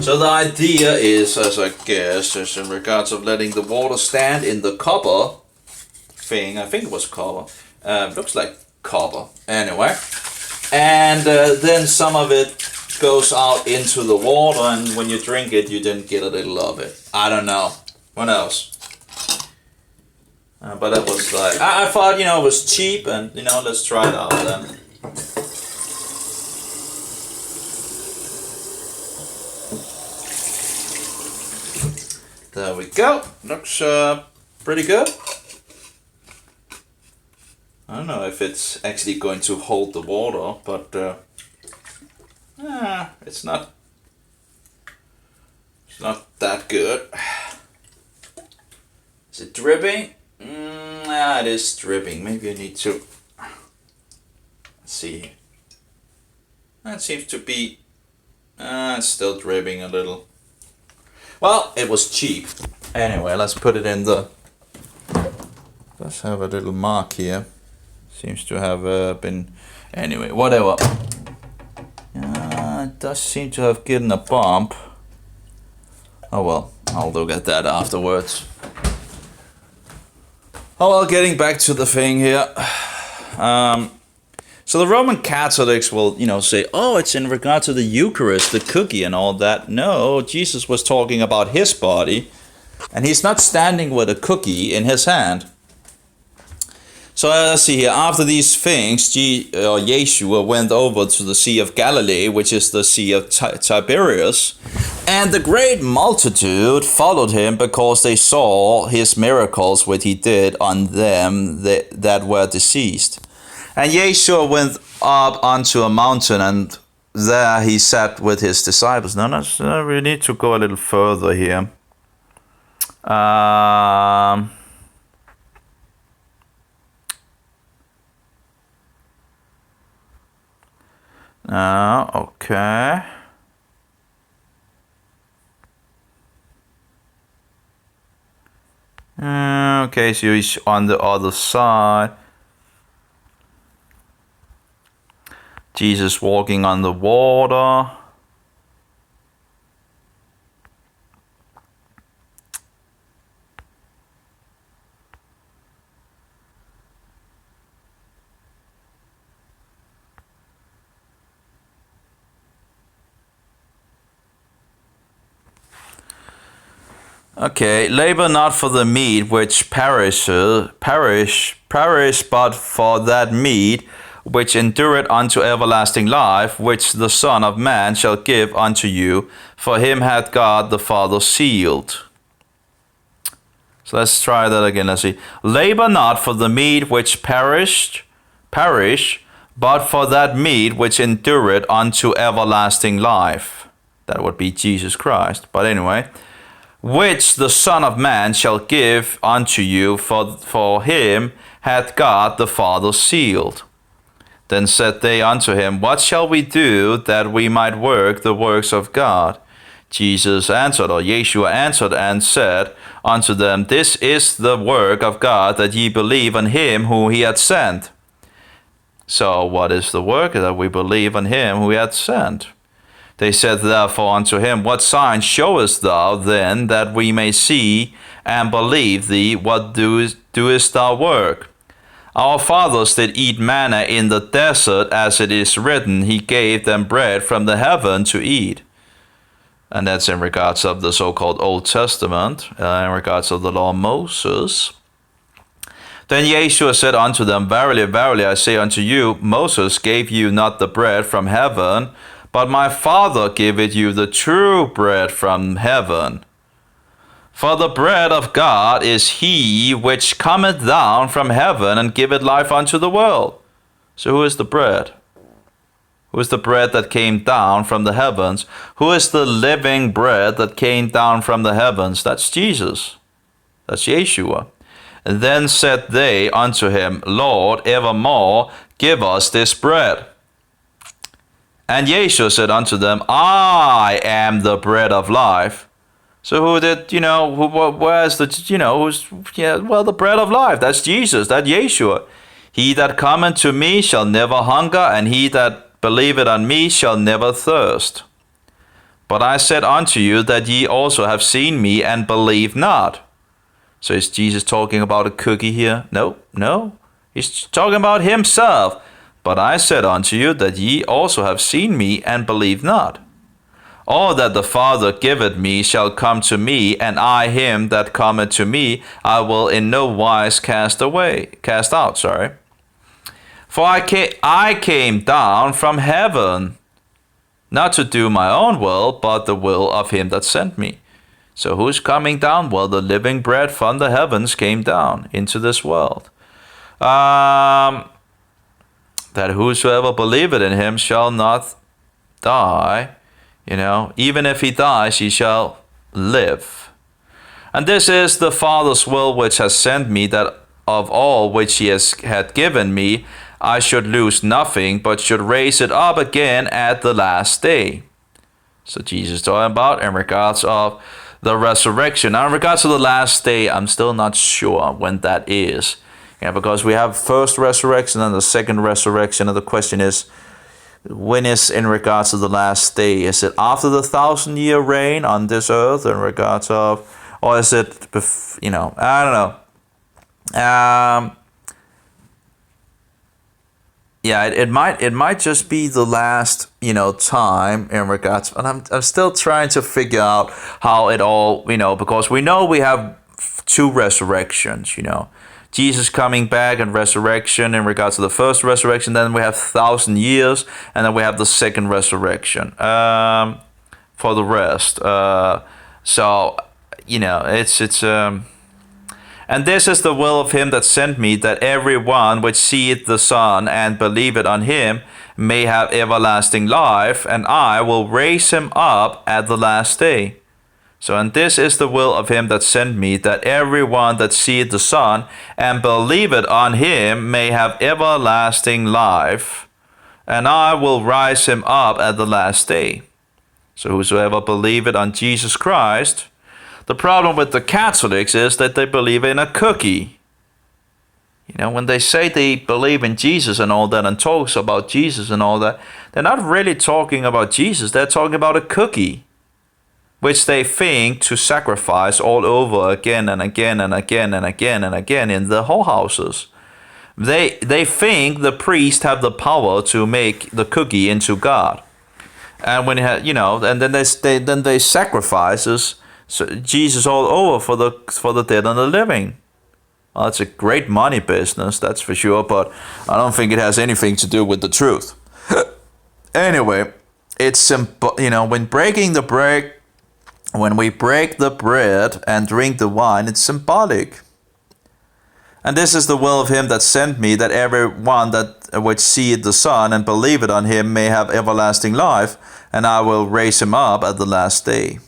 So the idea is, as I guess, is in regards of letting the water stand in the copper thing. I think it was copper. Looks like copper. Anyway. And then some of it goes out into the water, and when you drink it, you then get a little of it. I don't know. What else? But that was like, I thought, it was cheap, and, let's try it out then. There we go. Looks pretty good. I don't know if it's actually going to hold the water, but it's not that good. Is it dripping? It is dripping. Maybe I need to see. That seems to be still dripping a little. Well, it was cheap. Anyway, let's put it in the... Does have a little mark here. Seems to have been... Anyway, whatever. It does seem to have gotten a bump. Oh well, I'll look at that afterwards. Oh well, getting back to the thing here. So the Roman Catholics will, say, oh, it's in regard to the Eucharist, the cookie and all that. No, Jesus was talking about his body, and he's not standing with a cookie in his hand. So let's see here. After these things, Yeshua went over to the Sea of Galilee, which is the Sea of Tiberias, and the great multitude followed him because they saw his miracles which he did on them that were deceased. And Yeshua went up onto a mountain, and there he sat with his disciples. Now, we need to go a little further here. Okay. Okay, so he's on the other side. Jesus walking on the water. Okay, labor not for the meat which perish, but for that meat which endureth unto everlasting life, which the Son of Man shall give unto you, for him hath God the Father sealed. So let's try that again. Let's see. Labor not for the meat which perish, but for that meat which endureth unto everlasting life. That would be Jesus Christ. But anyway, which the Son of Man shall give unto you, for him hath God the Father sealed. Then said they unto him, What shall we do that we might work the works of God? Jesus answered, or Yeshua answered and said unto them, This is the work of God, that ye believe on him whom he hath sent. So what is the work? That we believe on him who he hath sent. They said therefore unto him, What sign showest thou then, that we may see and believe thee? What doest thou work? Our fathers did eat manna in the desert, as it is written, He gave them bread from the heaven to eat. And that's in regards of the so-called Old Testament, in regards of the law of Moses. Then Yeshua said unto them, Verily, verily, I say unto you, Moses gave you not the bread from heaven, but my Father giveth you the true bread from heaven. For the bread of God is he which cometh down from heaven and giveth life unto the world. So who is the bread? Who is the bread that came down from the heavens? Who is the living bread that came down from the heavens? That's Jesus. That's Yeshua. And then said they unto him, Lord, evermore give us this bread. And Yeshua said unto them, I am the bread of life. So who did, where's the, the bread of life. That's Jesus, that's Yeshua. He that cometh to me shall never hunger, and he that believeth on me shall never thirst. But I said unto you that ye also have seen me and believe not. So is Jesus talking about a cookie here? No. He's talking about himself. But I said unto you that ye also have seen me and believe not. All that the Father giveth me shall come to me, and I him that cometh to me I will in no wise cast out. For I came down from heaven, not to do my own will, but the will of him that sent me. So who's coming down? Well, the living bread from the heavens came down into this world. That whosoever believeth in him shall not die. Even if he dies, he shall live. And this is the Father's will which has sent me, that of all which he had given me, I should lose nothing, but should raise it up again at the last day. So Jesus talking about in regards of the resurrection. Now in regards to the last day, I'm still not sure when that is. Because we have first resurrection and the second resurrection, and the question is, when is in regards to the last day? Is it after the 1,000-year reign on this earth in regards of, or is it, I don't know. It might just be the last, time in regards, and I'm still trying to figure out how it all, because we know we have two resurrections, Jesus coming back and resurrection in regards to the first resurrection. Then we have 1,000 years, and then we have the second resurrection for the rest. And this is the will of him that sent me, that every one which seeth the Son and believeth on him may have everlasting life, and I will raise him up at the last day. So, and this is the will of him that sent me, that every one that seeth the Son and believeth on him may have everlasting life, and I will rise him up at the last day. So whosoever believeth on Jesus Christ, the problem with the Catholics is that they believe in a cookie. When they say they believe in Jesus and all that, and talks about Jesus and all that, they're not really talking about Jesus, they're talking about a cookie, which they think to sacrifice all over again and again and again and again and again in the whorehouses. They think the priest have the power to make the cookie into God, and when and then they sacrifices Jesus all over for the dead and the living. Well, it's a great money business, that's for sure, but I don't think it has anything to do with the truth. Anyway, it's simple. When we break the bread and drink the wine, it's symbolic. And this is the will of him that sent me, that every one that which seeth the Son and believeth on him may have everlasting life, and I will raise him up at the last day.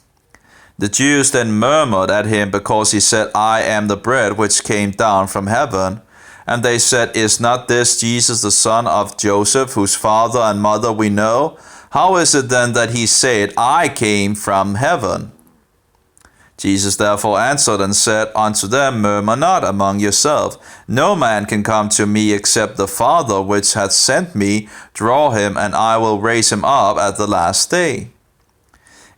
The Jews then murmured at him, because he said, I am the bread which came down from heaven. And they said, Is not this Jesus the son of Joseph, whose father and mother we know? How is it then that he said, I came from heaven? Jesus therefore answered and said unto them, Murmur not among yourselves. No man can come to me except the Father which hath sent me draw him, and I will raise him up at the last day.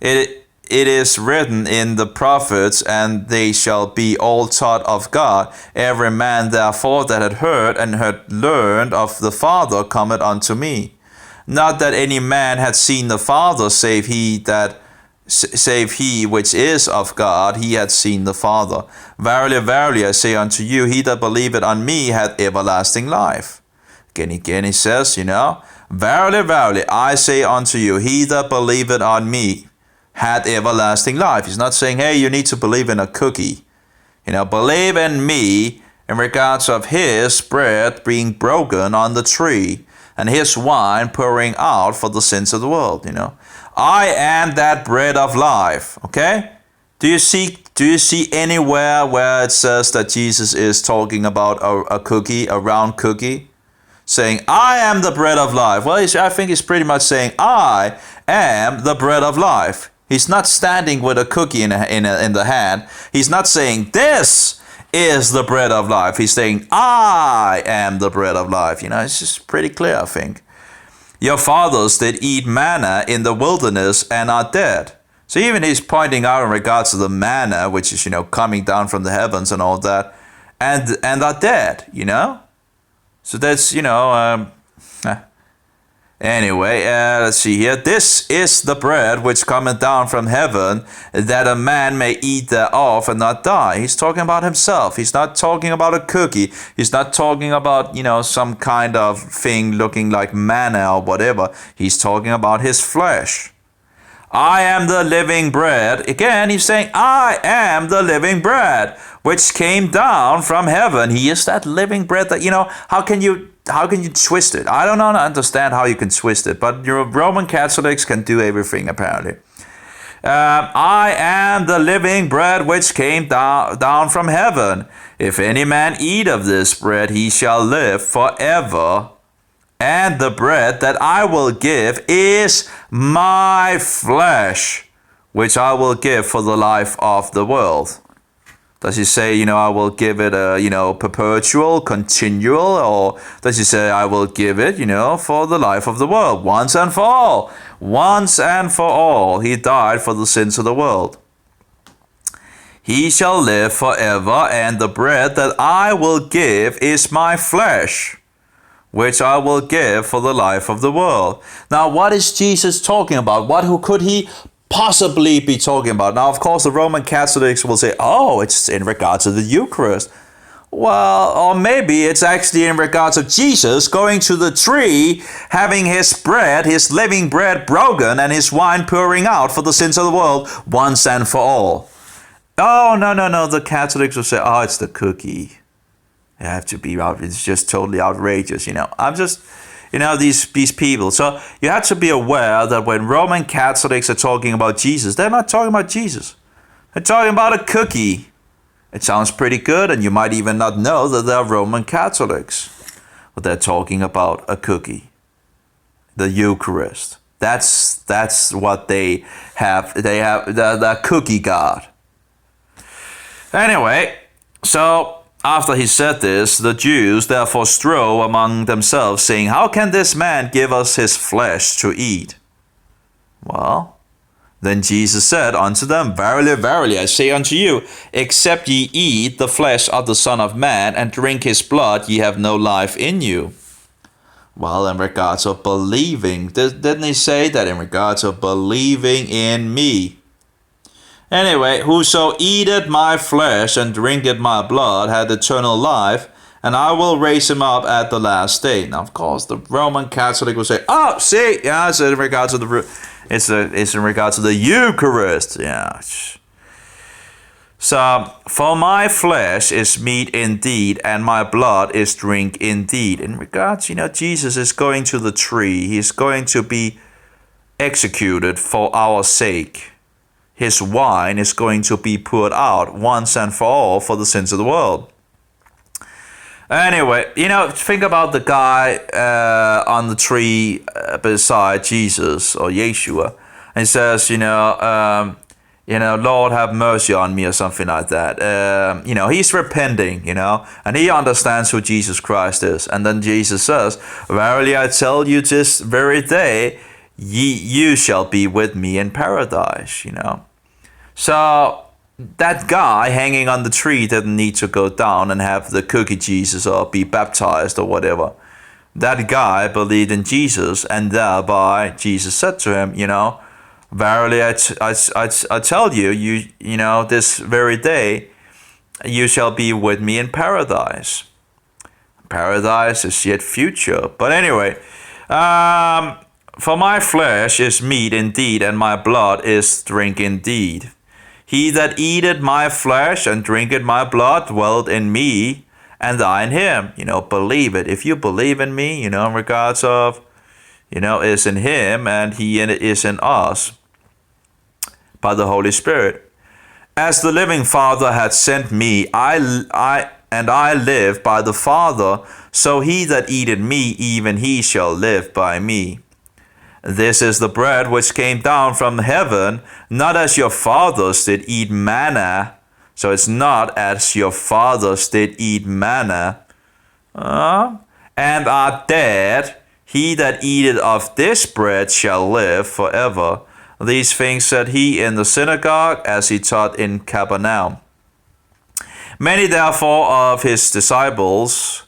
It is written in the prophets, and they shall be all taught of God. Every man therefore that had heard and had learned of the Father cometh unto me. Not that any man had seen the Father, save he that save he which is of God, he hath seen the Father. Verily, verily, I say unto you, he that believeth on me hath everlasting life. Again he says, verily, verily, I say unto you, he that believeth on me hath everlasting life. He's not saying, hey, you need to believe in a cookie. Believe in me in regards of his bread being broken on the tree and his wine pouring out for the sins of the world. I am that bread of life. Okay? Do you see anywhere where it says that Jesus is talking about a cookie, a round cookie? Saying, I am the bread of life. Well, I think he's pretty much saying, I am the bread of life. He's not standing with a cookie in the hand. He's not saying, this is the bread of life. He's saying, I am the bread of life. It's just pretty clear, I think. Your fathers did eat manna in the wilderness and are dead. So even he's pointing out in regards to the manna, which is, coming down from the heavens and all that, and are dead, So that's, anyway, let's see here. This is the bread which cometh down from heaven, that a man may eat thereof and not die. He's talking about himself. He's not talking about a cookie. He's not talking about, some kind of thing looking like manna or whatever. He's talking about his flesh. I am the living bread. Again, he's saying, I am the living bread, which came down from heaven. He is that living bread that, how can you twist it? I don't understand how you can twist it, but your Roman Catholics can do everything, apparently. I am the living bread which came down from heaven. If any man eat of this bread, he shall live forever. And the bread that I will give is my flesh, which I will give for the life of the world. Does he say, I will give it a, perpetual, continual, or does he say, I will give it, for the life of the world, once and for all? Once and for all, he died for the sins of the world. He shall live forever, and the bread that I will give is my flesh, which I will give for the life of the world. Now, what is Jesus talking about? Who could he possibly be talking about? Now, of course, the Roman Catholics will say, oh, it's in regards to the Eucharist. Well, or maybe it's actually in regards of Jesus going to the tree, having his bread, his living bread broken, and his wine pouring out for the sins of the world once and for all. Oh, no. The Catholics will say, oh, it's the cookie. You have to be out. It's just totally outrageous, I'm just, these people. So you have to be aware that when Roman Catholics are talking about Jesus, they're not talking about Jesus. They're talking about a cookie. It sounds pretty good, and you might even not know that they're Roman Catholics. But they're talking about a cookie, the Eucharist. That's what they have. They have the cookie God. Anyway, so after he said this, the Jews therefore strove among themselves, saying, how can this man give us his flesh to eat? Well, then Jesus said unto them, verily, verily, I say unto you, except ye eat the flesh of the Son of Man and drink his blood, ye have no life in you. Well, in regards of believing, didn't he say that in regards of believing in me? Anyway, whoso eateth my flesh and drinketh my blood hath eternal life, and I will raise him up at the last day. Now, of course, the Roman Catholic will say, oh, see, yeah, it's in regards to it's in regards to the Eucharist. Yeah. So, for my flesh is meat indeed, and my blood is drink indeed. In regards, Jesus is going to the tree. He's going to be executed for our sake. His wine is going to be poured out once and for all for the sins of the world. Anyway, think about the guy on the tree beside Jesus or Yeshua. And he says, Lord, have mercy on me or something like that. He's repenting, and he understands who Jesus Christ is. And then Jesus says, verily I tell you this very day, you shall be with me in paradise, So that guy hanging on the tree didn't need to go down and have the cookie Jesus or be baptized or whatever. That guy believed in Jesus, and thereby Jesus said to him, Verily, I tell you, you know, this very day, you shall be with me in paradise. Paradise is yet future. But anyway, for my flesh is meat indeed, and my blood is drink indeed. He that eateth my flesh and drinketh my blood dwelleth in me, and I in him. You know, believe it. If you believe in me, you know, in regards of, you know, is in him, and he is in us by the Holy Spirit. As the living Father hath sent me, I live by the Father, so he that eateth me, even he shall live by me. This is the bread which came down from heaven, not as your fathers did eat manna. So it's not as your fathers did eat manna, and are dead. He that eateth of this bread shall live forever. These things said he in the synagogue, as he taught in Capernaum. Many therefore of his disciples,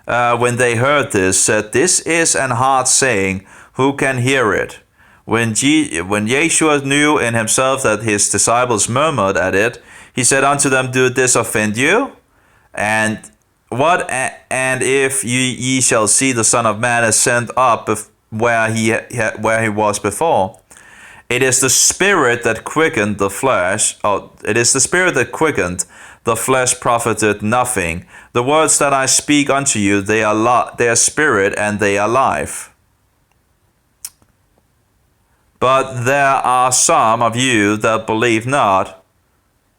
when they heard this, said, This is an hard saying, who can hear it? When Yeshua knew in himself that his disciples murmured at it, he said unto them, Do this offend you? And if ye shall see the Son of Man ascend up where he was before? It is the Spirit that quickened the flesh. It is the Spirit that quickened; the flesh profited nothing. The words that I speak unto you, they are spirit and they are life. But there are some of you that believe not.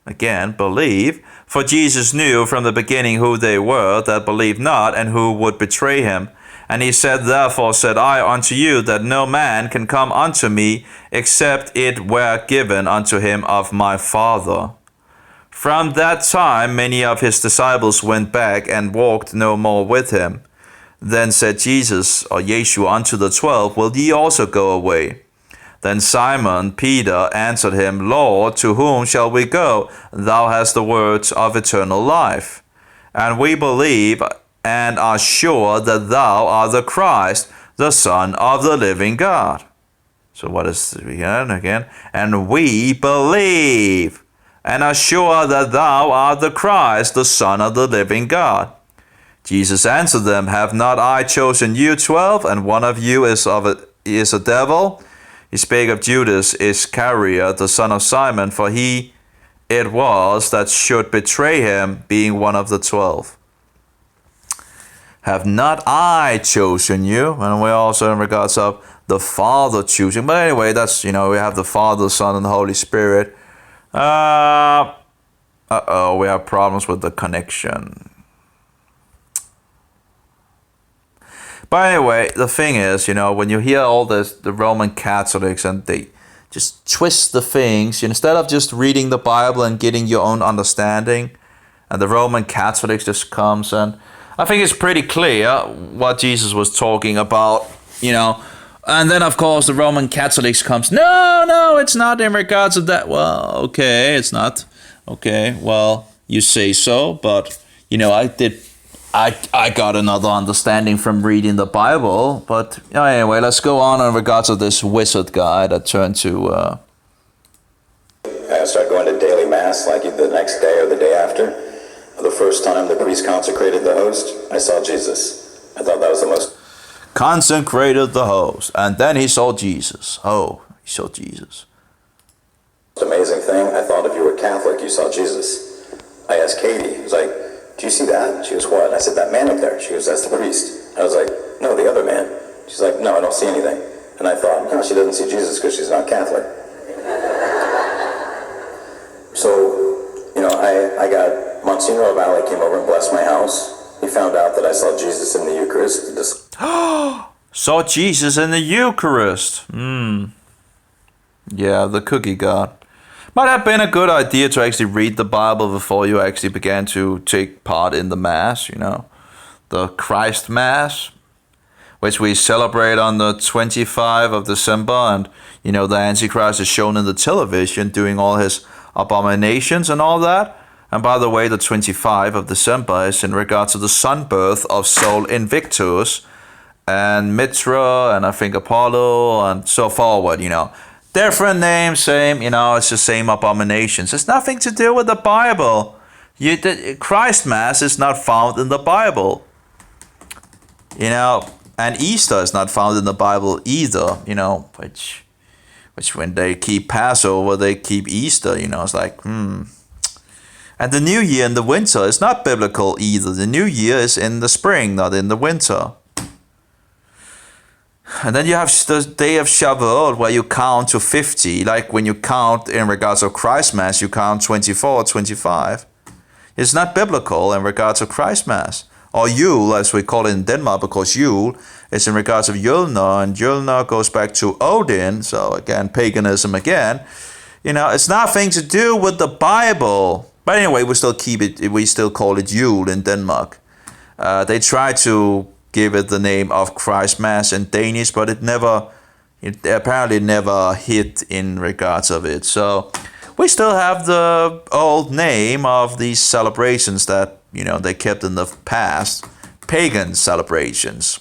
Again, believe. For Jesus knew from the beginning who they were that believed not, and who would betray him. And he said, Therefore said I unto you, that no man can come unto me, except it were given unto him of my Father. From that time many of his disciples went back, and walked no more with him. Then said Jesus, or Yeshua, unto the 12, Will ye also go away? Then Simon Peter answered him, Lord, to whom shall we go? Thou hast the words of eternal life. And we believe and are sure that thou art the Christ, the Son of the living God. So what is it again? And we believe and are sure that thou art the Christ, the Son of the living God. Jesus answered them, Have not I chosen you 12, and one of you is a devil? He spake of Judas Iscariot, the son of Simon, for he it was that should betray him, being one of the 12. Have not I chosen you? And we also in regards of the Father choosing. But anyway, that's, we have the Father, Son, and the Holy Spirit. We have problems with the connection. But anyway, the thing is, when you hear all this, the Roman Catholics, and they just twist the things, instead of just reading the Bible and getting your own understanding, and the Roman Catholics just comes, and I think it's pretty clear what Jesus was talking about, and then of course the Roman Catholics comes, no, it's not in regards to that. Well, okay, it's not. Okay, well, you say so, but, I got another understanding from reading the Bible, but anyway, let's go on in regards to this wizard guy that turned to... I started going to daily mass like the next day or the day after. The first time the priest consecrated the host, I saw Jesus. I thought that was the most... Consecrated the host, and then he saw Jesus. Oh, he saw Jesus. Amazing thing. I thought if you were Catholic, you saw Jesus. I asked Katie, I was like, do you see that? She goes, what? And I said, that man up there. She goes, that's the priest. I was like, no, the other man. She's like, no, I don't see anything. And I thought, no, she doesn't see Jesus because she's not Catholic. So, I got Monsignor O'Malley came over and blessed my house. He found out that I saw Jesus in the Eucharist. Saw Jesus in the Eucharist. Yeah, the cookie god. Might have been a good idea to actually read the Bible before you actually began to take part in the Mass, the Christ Mass, which we celebrate on the 25th of December, and, the Antichrist is shown in the television doing all his abominations and all that. And by the way, the 25th of December is in regards to the sunbirth of Sol Invictus and Mitra and I think Apollo and so forward, Different name, same, it's the same abominations. It's nothing to do with the Bible. Christ Mass is not found in the Bible. And Easter is not found in the Bible either, which when they keep Passover, they keep Easter, it's like, And the New Year in the winter is not biblical either. The New Year is in the spring, not in the winter. And then you have the day of Shavuot where you count to 50. Like when you count in regards of Christ Mass, you count 24, 25. It's not biblical in regards of Christ Mass. Or Yule, as we call it in Denmark, because Yule is in regards of Yulnar, and Yulnar goes back to Odin, so again, paganism again. It's nothing to do with the Bible. But anyway, we still call it Yule in Denmark. They try to give it the name of Christ Mass in Danish, but it apparently never hit in regards of it. So we still have the old name of these celebrations that, they kept in the past, pagan celebrations.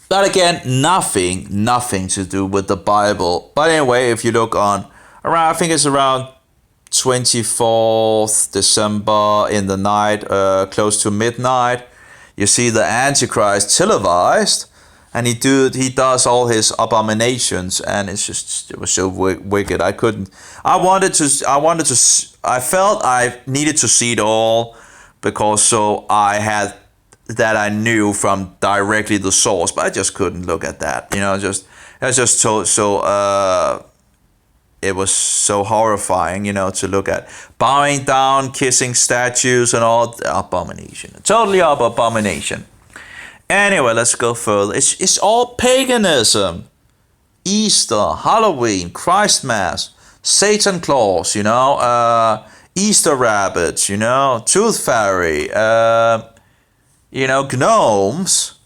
But again, nothing to do with the Bible. But anyway, if you look I think it's around 24th December in the night, close to midnight, you see the Antichrist televised, and he does all his abominations, and it was so wicked. I felt I needed to see it all, because I knew from directly the source, but I just couldn't look at that. It was so horrifying, to look at. Bowing down, kissing statues and all. Abomination. Totally abomination. Anyway, let's go further. It's all paganism. Easter, Halloween, Christ Mass, Satan Claus, Easter rabbits, Tooth Fairy, gnomes.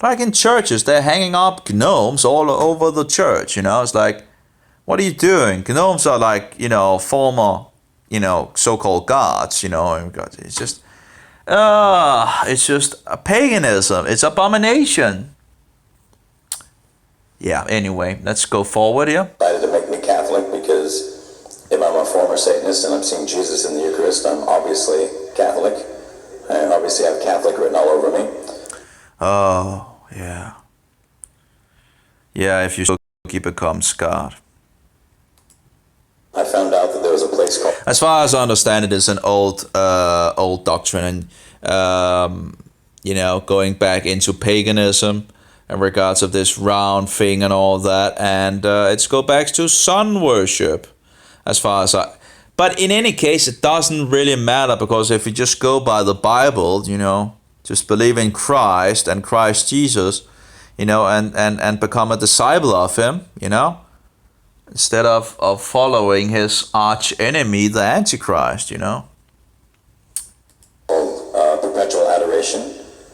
Like in churches, they're hanging up gnomes all over the church, It's like, what are you doing? Gnomes are like, former, so-called gods, It's just a paganism. It's abomination. Yeah, anyway, let's go forward here. Decided to make me Catholic because if I'm a former Satanist and I'm seeing Jesus in the Eucharist, I'm obviously Catholic. I obviously have Catholic written all over me. Oh, yeah. Yeah, if you become God. I found out that there was a place called... As far as I understand it, it's an old doctrine, and going back into paganism in regards of this round thing and all that, and it's go back to sun worship, as far as I. But in any case, it doesn't really matter, because if you just go by the Bible, just believe in Christ and Christ Jesus, and become a disciple of Him, instead of following his arch enemy, the Antichrist, Perpetual adoration,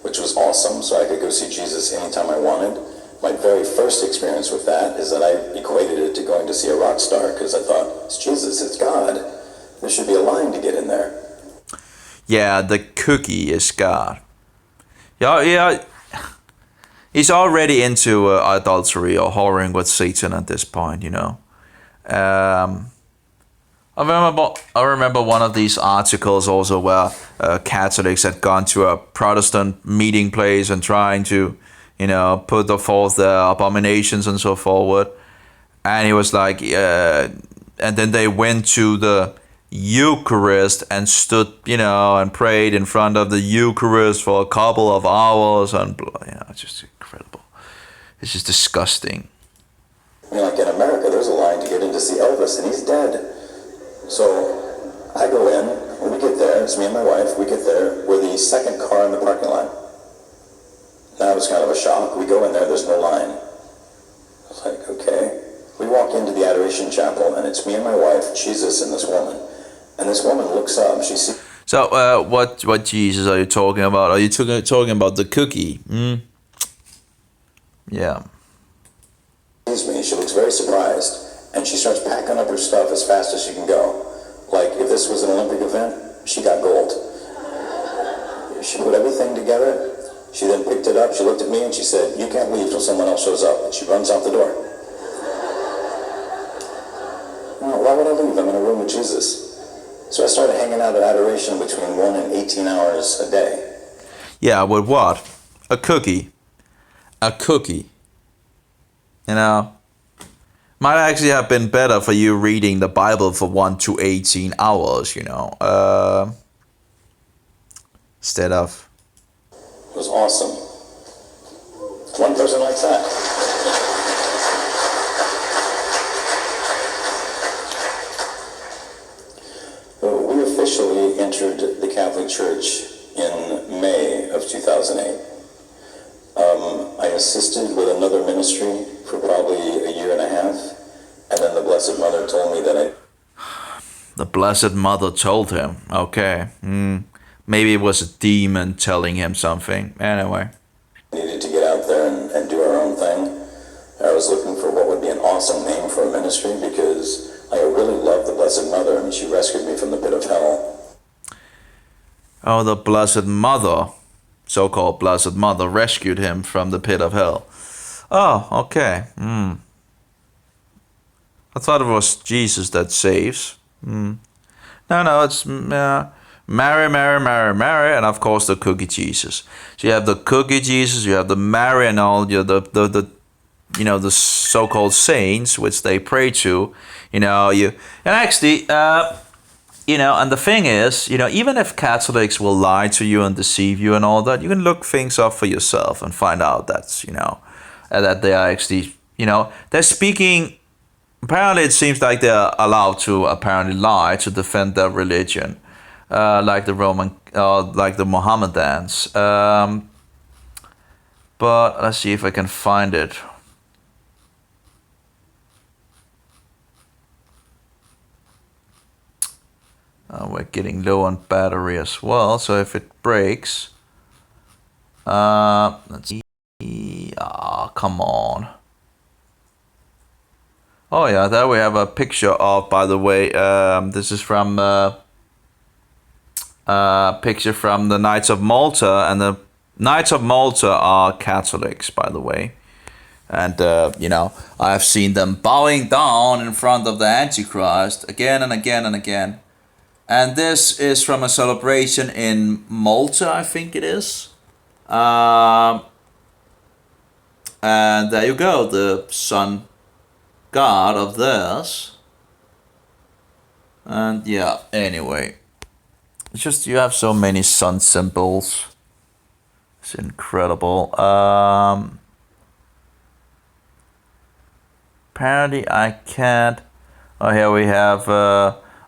which was awesome, so I could go see Jesus anytime I wanted. My very first experience with that is that I equated it to going to see a rock star, because I thought, it's Jesus, it's God. There should be a line to get in there. Yeah, the cookie is God. Yeah. He's already into adultery or whoring with Satan at this point, I remember one of these articles also where Catholics had gone to a Protestant meeting place and trying to, put forth their abominations and so forward. And he was like, and then they went to the Eucharist and stood, and prayed in front of the Eucharist for a couple of hours, and it's just incredible. It's just disgusting. Like in America, there's a line to get in to see Elvis, and he's dead. So I go in, when we get there, it's me and my wife, we get there, we're the second car in the parking lot. That was kind of a shock. We go in there's no line. I was like, okay. We walk into the Adoration Chapel, and it's me and my wife, Jesus, and this woman. And this woman looks up, she sees... So, what Jesus are you talking about? Are you talking about the cookie? Yeah. Me. She looks very surprised, and she starts packing up her stuff as fast as she can go. Like, if this was an Olympic event, she got gold. She put everything together. She then picked it up, she looked at me, and she said, "You can't leave till someone else shows up." And she runs out the door. Well, why would I leave? I'm in a room with Jesus. So I started hanging out at Adoration between 1 and 18 hours a day. Yeah, with what? A cookie. A cookie. You know, might actually have been better for you reading the Bible for 1 to 18 hours, you know, instead of... It was awesome. One person likes that. We officially entered the Catholic Church in May of 2008. I assisted with another ministry for probably a year and a half, and then the Blessed Mother told me that The Blessed Mother told him. Okay. Maybe it was a demon telling him something. Anyway. needed to get out there and do our own thing. I was looking for what would be an awesome name for a ministry because I really love the Blessed Mother, and she rescued me from the pit of hell. Oh, the Blessed Mother, so-called Blessed Mother, rescued him from the pit of hell. Oh, okay. I thought it was Jesus that saves. No, it's Mary, Mary, Mary, Mary, and of course the cookie Jesus. So you have the cookie Jesus, you have the Mary, and all the the so-called saints which they pray to. And actually. And the thing is, even if Catholics will lie to you and deceive you and all that, you can look things up for yourself and find out that's, that they are actually, they're speaking. Apparently, it seems like they're allowed to apparently lie to defend their religion, like the like the Mohammedans. But let's see if I can find it. We're getting low on battery as well, so if it breaks, let's see. Come on. Oh yeah, there we have a picture of, by the way, this is from picture from the Knights of Malta, and the Knights of Malta are Catholics, by the way. And, I've seen them bowing down in front of the Antichrist again and again and again. And this is from a celebration in Malta, I think it is. And there you go, the sun god of theirs. And yeah, anyway. It's just, you have so many sun symbols. It's incredible. Apparently I can't. Oh, here we have...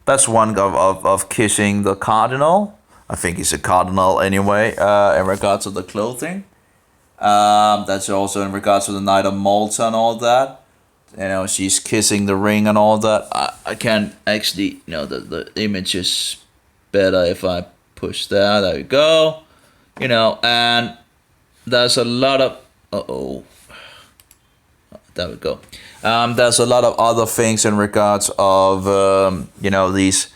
that's one of kissing the cardinal. I think he's a cardinal anyway, in regards to the clothing. That's also in regards to the Knight of Malta and all that. She's kissing the ring and all that. I can't actually, the image is better if I push there. There we go. And there's a lot of... There we go. There's a lot of other things in regards of these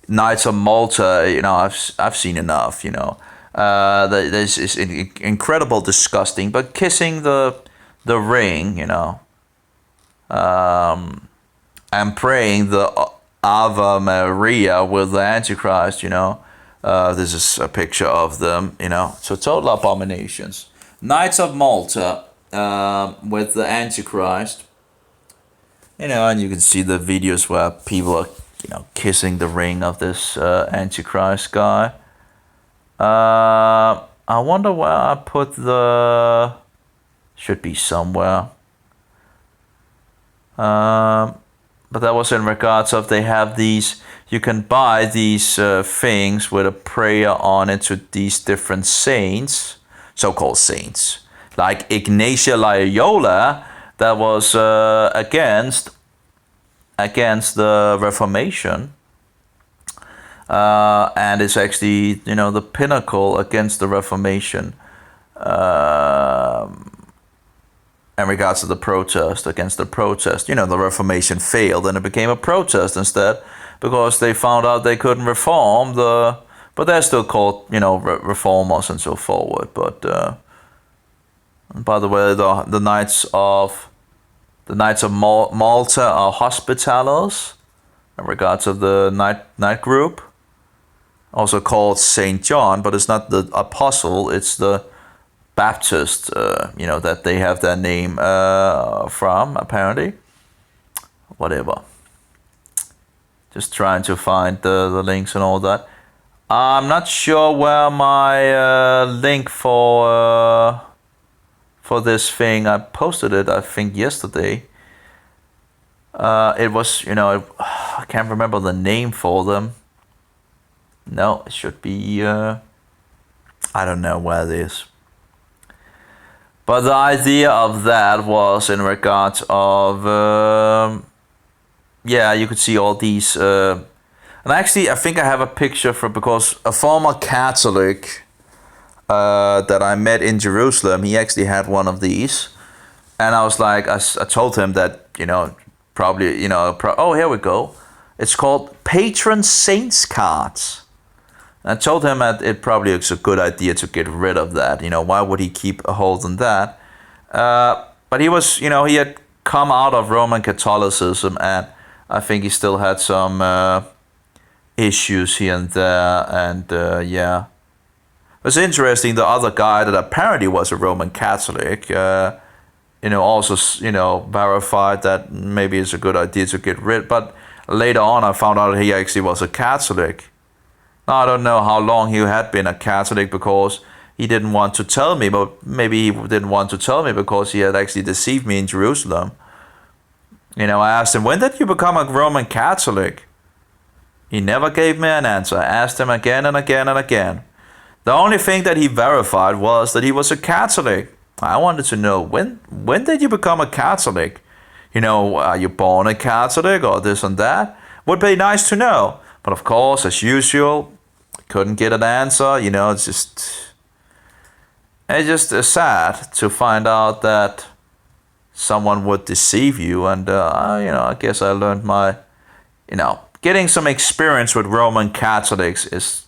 Knights of Malta. I've seen enough. This is incredible, disgusting. But kissing the ring, and praying the Ave Maria with the Antichrist. This is a picture of them. So total abominations. Knights of Malta. With the Antichrist, and you can see the videos where people are, kissing the ring of this Antichrist guy. I wonder where I put the... Should be somewhere. But that was in regards of they have these... You can buy these things with a prayer on it to these different saints, so-called saints. Like Ignatia Loyola, that was against the Reformation, and it's actually the pinnacle against the Reformation, in regards to the protest against the protest. The Reformation failed, and it became a protest instead because they found out they couldn't reform but they're still called reformers and so forward, but. And by the way, the Knights of Malta are Hospitalos in regards of the night group, also called Saint John, but it's not the apostle, it's the Baptist, that they have their name from, apparently. Whatever. Just trying to find the links and all that. I'm not sure where my link for this thing, I posted it, I think, yesterday. It was, I can't remember the name for them. No, it should be, I don't know where it is. But the idea of that was in regards of, you could see all these, and actually I think I have a picture because a former Catholic that I met in Jerusalem, he actually had one of these. And I was like, I told him that, probably, oh, here we go. It's called Patron Saints cards. And I told him that it probably is a good idea to get rid of that. Why would he keep a hold on that? But he was, he had come out of Roman Catholicism, and I think he still had some issues here and there. And It was interesting, the other guy that apparently was a Roman Catholic, also, verified that maybe it's a good idea to get rid. But later on, I found out he actually was a Catholic. Now, I don't know how long he had been a Catholic because he didn't want to tell me, but maybe he didn't want to tell me because he had actually deceived me in Jerusalem. I asked him, when did you become a Roman Catholic? He never gave me an answer. I asked him again and again and again. The only thing that he verified was that he was a Catholic. I wanted to know, when did you become a Catholic? Are you born a Catholic or this and that? Would be nice to know. But of course, as usual, couldn't get an answer. It's just sad to find out that someone would deceive you. And, I guess I learned my, getting some experience with Roman Catholics is,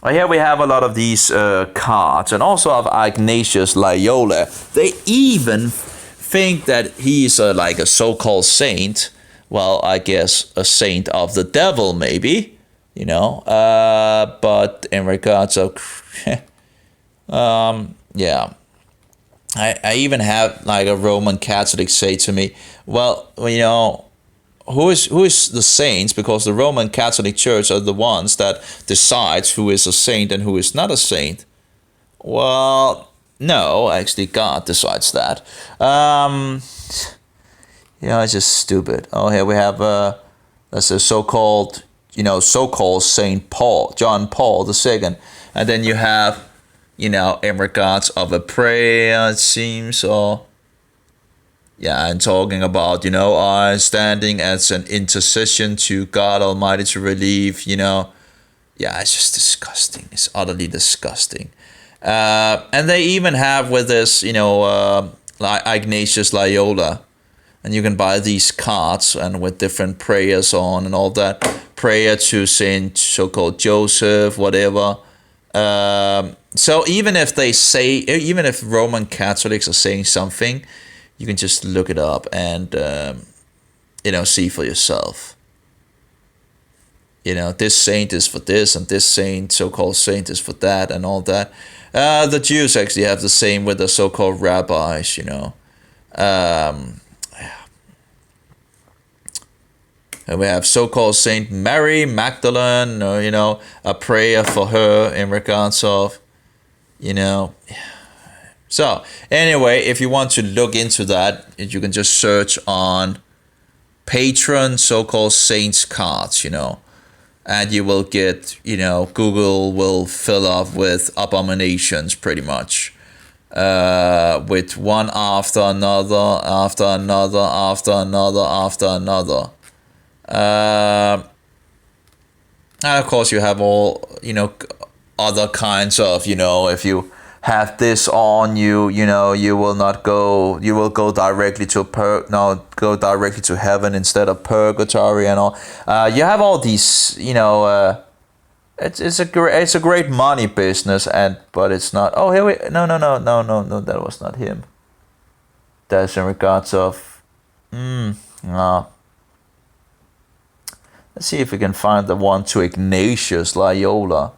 here we have a lot of these cards, and also of Ignatius Loyola. They even think that he's like a so-called saint. Well, I guess a saint of the devil, maybe, but in regards of, I even have like a Roman Catholic say to me, well, who is the saints? Because the Roman Catholic Church are the ones that decides who is a saint and who is not a saint. Well, no, actually God decides that. It's just stupid. Oh, here we have that's a so-called Saint Paul, John Paul II, and then you have, in regards of a prayer, it seems, or. Yeah, and talking about, standing as an intercession to God Almighty to relieve, it's just disgusting. It's utterly disgusting. And they even have with this, like Ignatius Loyola, and you can buy these cards and with different prayers on and all that. Prayer to Saint so-called Joseph, whatever. So even if Roman Catholics are saying something, you can just look it up and, see for yourself. This saint is for this and this saint, so-called saint, is for that and all that. The Jews actually have the same with the so-called rabbis, And we have so-called Saint Mary Magdalene, a prayer for her in regards of, So, anyway, if you want to look into that, you can just search on patron so-called saints cards, and you will get, Google will fill up with abominations pretty much, with one after another, after another, after another, after another. And of course you have all, other kinds of, if you have this on you, you will not go, you will go directly to go directly to heaven instead of purgatory and all. You have all these, it's a great money business, but it's not. Oh, here we no, that was not him. That's in regards of no. Let's see if we can find the one to Ignatius Loyola.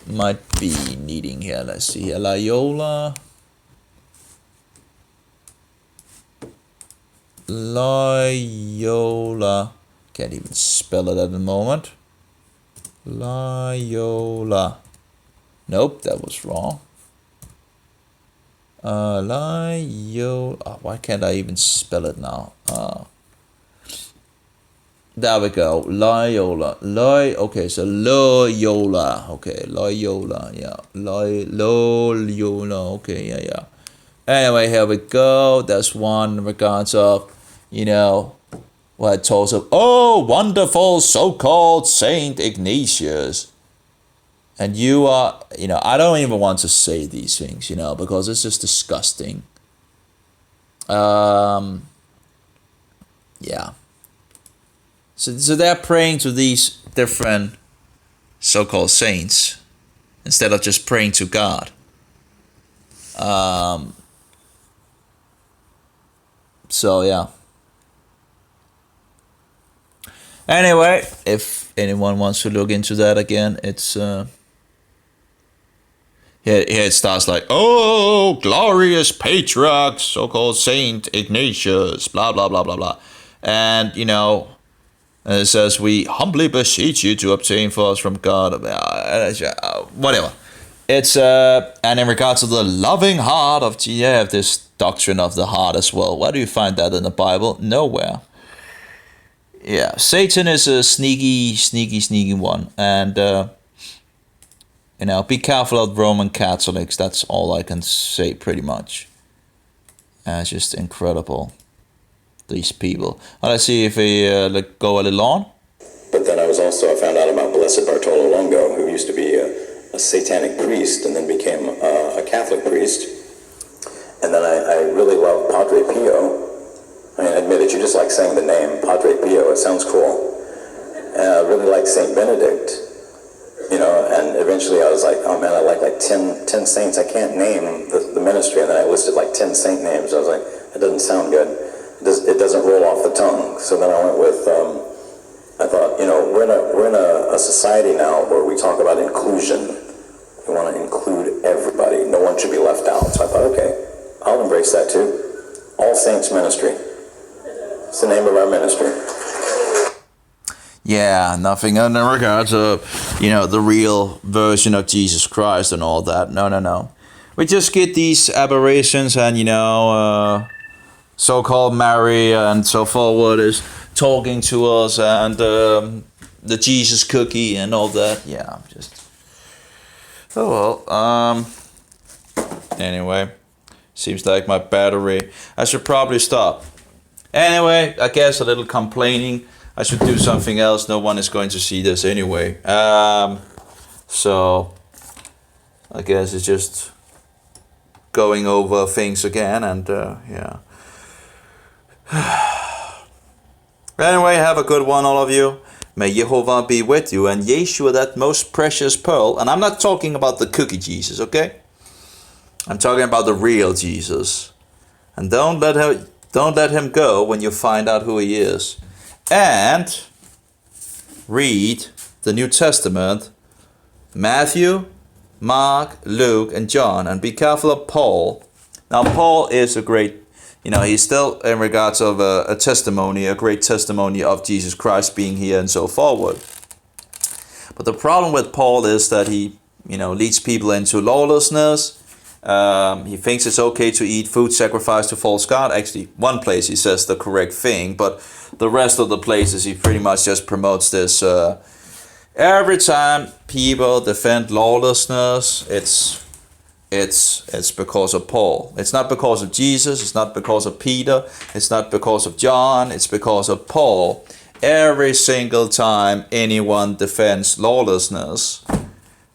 Might be needing here. Let's see here. Loyola. Can't even spell it at the moment. Loyola. Nope, that was wrong. Loyola. Why can't I even spell it now? There we go. Loyola. Okay, so Loyola. Okay, Loyola. Yeah. Loyola. Okay, yeah. Anyway, here we go. That's one in regards of, what it talks of. Oh, wonderful so-called Saint Ignatius. And you are, I don't even want to say these things, because it's just disgusting. Yeah. So they're praying to these different so-called saints instead of just praying to God. So yeah. Anyway, if anyone wants to look into that again, it's here it starts like, oh, glorious patriarch, so-called Saint Ignatius, blah blah blah blah blah, and it says, we humbly beseech you to obtain for us from God, whatever. It's and in regards to the loving heart of Jesus, I have this doctrine of the heart as well. Where do you find that in the Bible? Nowhere. Yeah, Satan is a sneaky one, and be careful of Roman Catholics. That's all I can say, pretty much. It's just incredible, these people. Let's see if we go a little on. But then I found out about Blessed Bartolo Longo, who used to be a satanic priest and then became a Catholic priest. And then I really love Padre Pio. I mean, admit it, you just like saying the name, Padre Pio, it sounds cool. And I really like Saint Benedict, and eventually I was like, oh man, I like 10 saints. I can't name the ministry, and then I listed like 10 saint names. I was like, it doesn't sound good. It doesn't roll off the tongue. So then I went with, I thought, we're in a society now where we talk about inclusion. We want to include everybody. No one should be left out. So I thought, okay, I'll embrace that too. All Saints Ministry. It's the name of our ministry. Yeah, nothing in regards to, the real version of Jesus Christ and all that. No. We just get these aberrations and, so-called Mary and so forward is talking to us and the Jesus cookie and all that. Yeah, anyway, seems like my battery. I should probably stop. Anyway, I guess a little complaining. I should do something else. No one is going to see this anyway. So I guess it's just going over things again and yeah. Anyway, have a good one, all of you. May Jehovah be with you and Yeshua, that most precious pearl. And I'm not talking about the cookie Jesus, okay? I'm talking about the real Jesus. And don't let him go when you find out who he is. And read the New Testament, Matthew, Mark, Luke, and John. And be careful of Paul. Now, Paul is a great, he's still in regards of a testimony, a great testimony of Jesus Christ being here and so forward. But the problem with Paul is that he, leads people into lawlessness. He thinks it's okay to eat food sacrificed to false god. Actually, one place he says the correct thing, but the rest of the places he pretty much just promotes this. Every time people defend lawlessness, it's because of Paul. It's not because of Jesus. It's not because of Peter. It's not because of John. It's because of Paul. Every single time anyone defends lawlessness,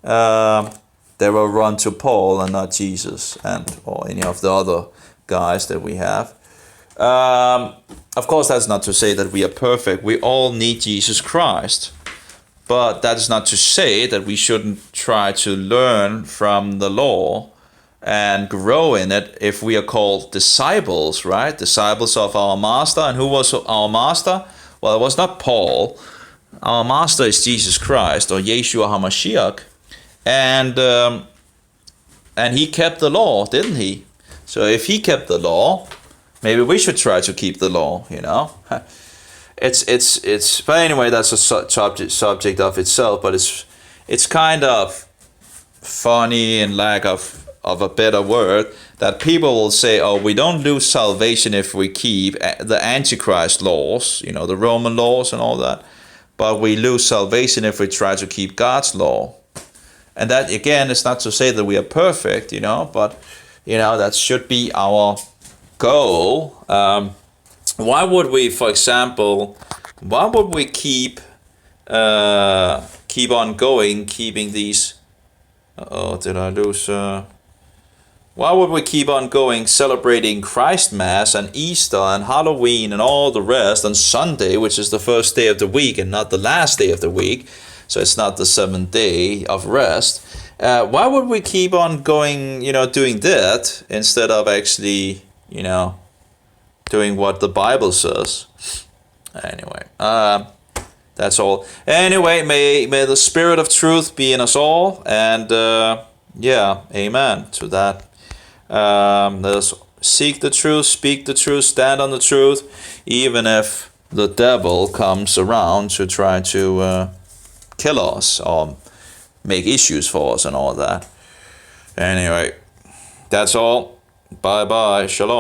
they will run to Paul and not Jesus or any of the other guys that we have. Of course, that's not to say that we are perfect. We all need Jesus Christ. But that is not to say that we shouldn't try to learn from the law and grow in it if we are called disciples, right? Disciples of our master. And who was our master? Well, it was not Paul. Our master is Jesus Christ, or Yeshua HaMashiach. And he kept the law, didn't he? So if he kept the law, maybe we should try to keep the law, you know? But anyway, that's a subject of itself, but it's kind of funny, in lack of a better word, that people will say, oh, we don't lose salvation if we keep the Antichrist laws, you know, the Roman laws and all that, but we lose salvation if we try to keep God's law. And that, again, is not to say that we are perfect, you know, but, you know, that should be our goal. Why would we, for example, keep on going, keeping these... did I lose... Why would we keep on going, celebrating Christ Mass and Easter and Halloween and all the rest on Sunday, which is the first day of the week and not the last day of the week, so it's not the seventh day of rest. Why would we keep on going, you know, doing that instead of actually, you know, doing what the Bible says? Anyway, that's all. Anyway, may the Spirit of truth be in us all, and yeah, amen to that. Let us seek the truth, speak the truth, stand on the truth, even if the devil comes around to try to kill us or make issues for us and all that. Anyway, that's all. Bye bye. Shalom.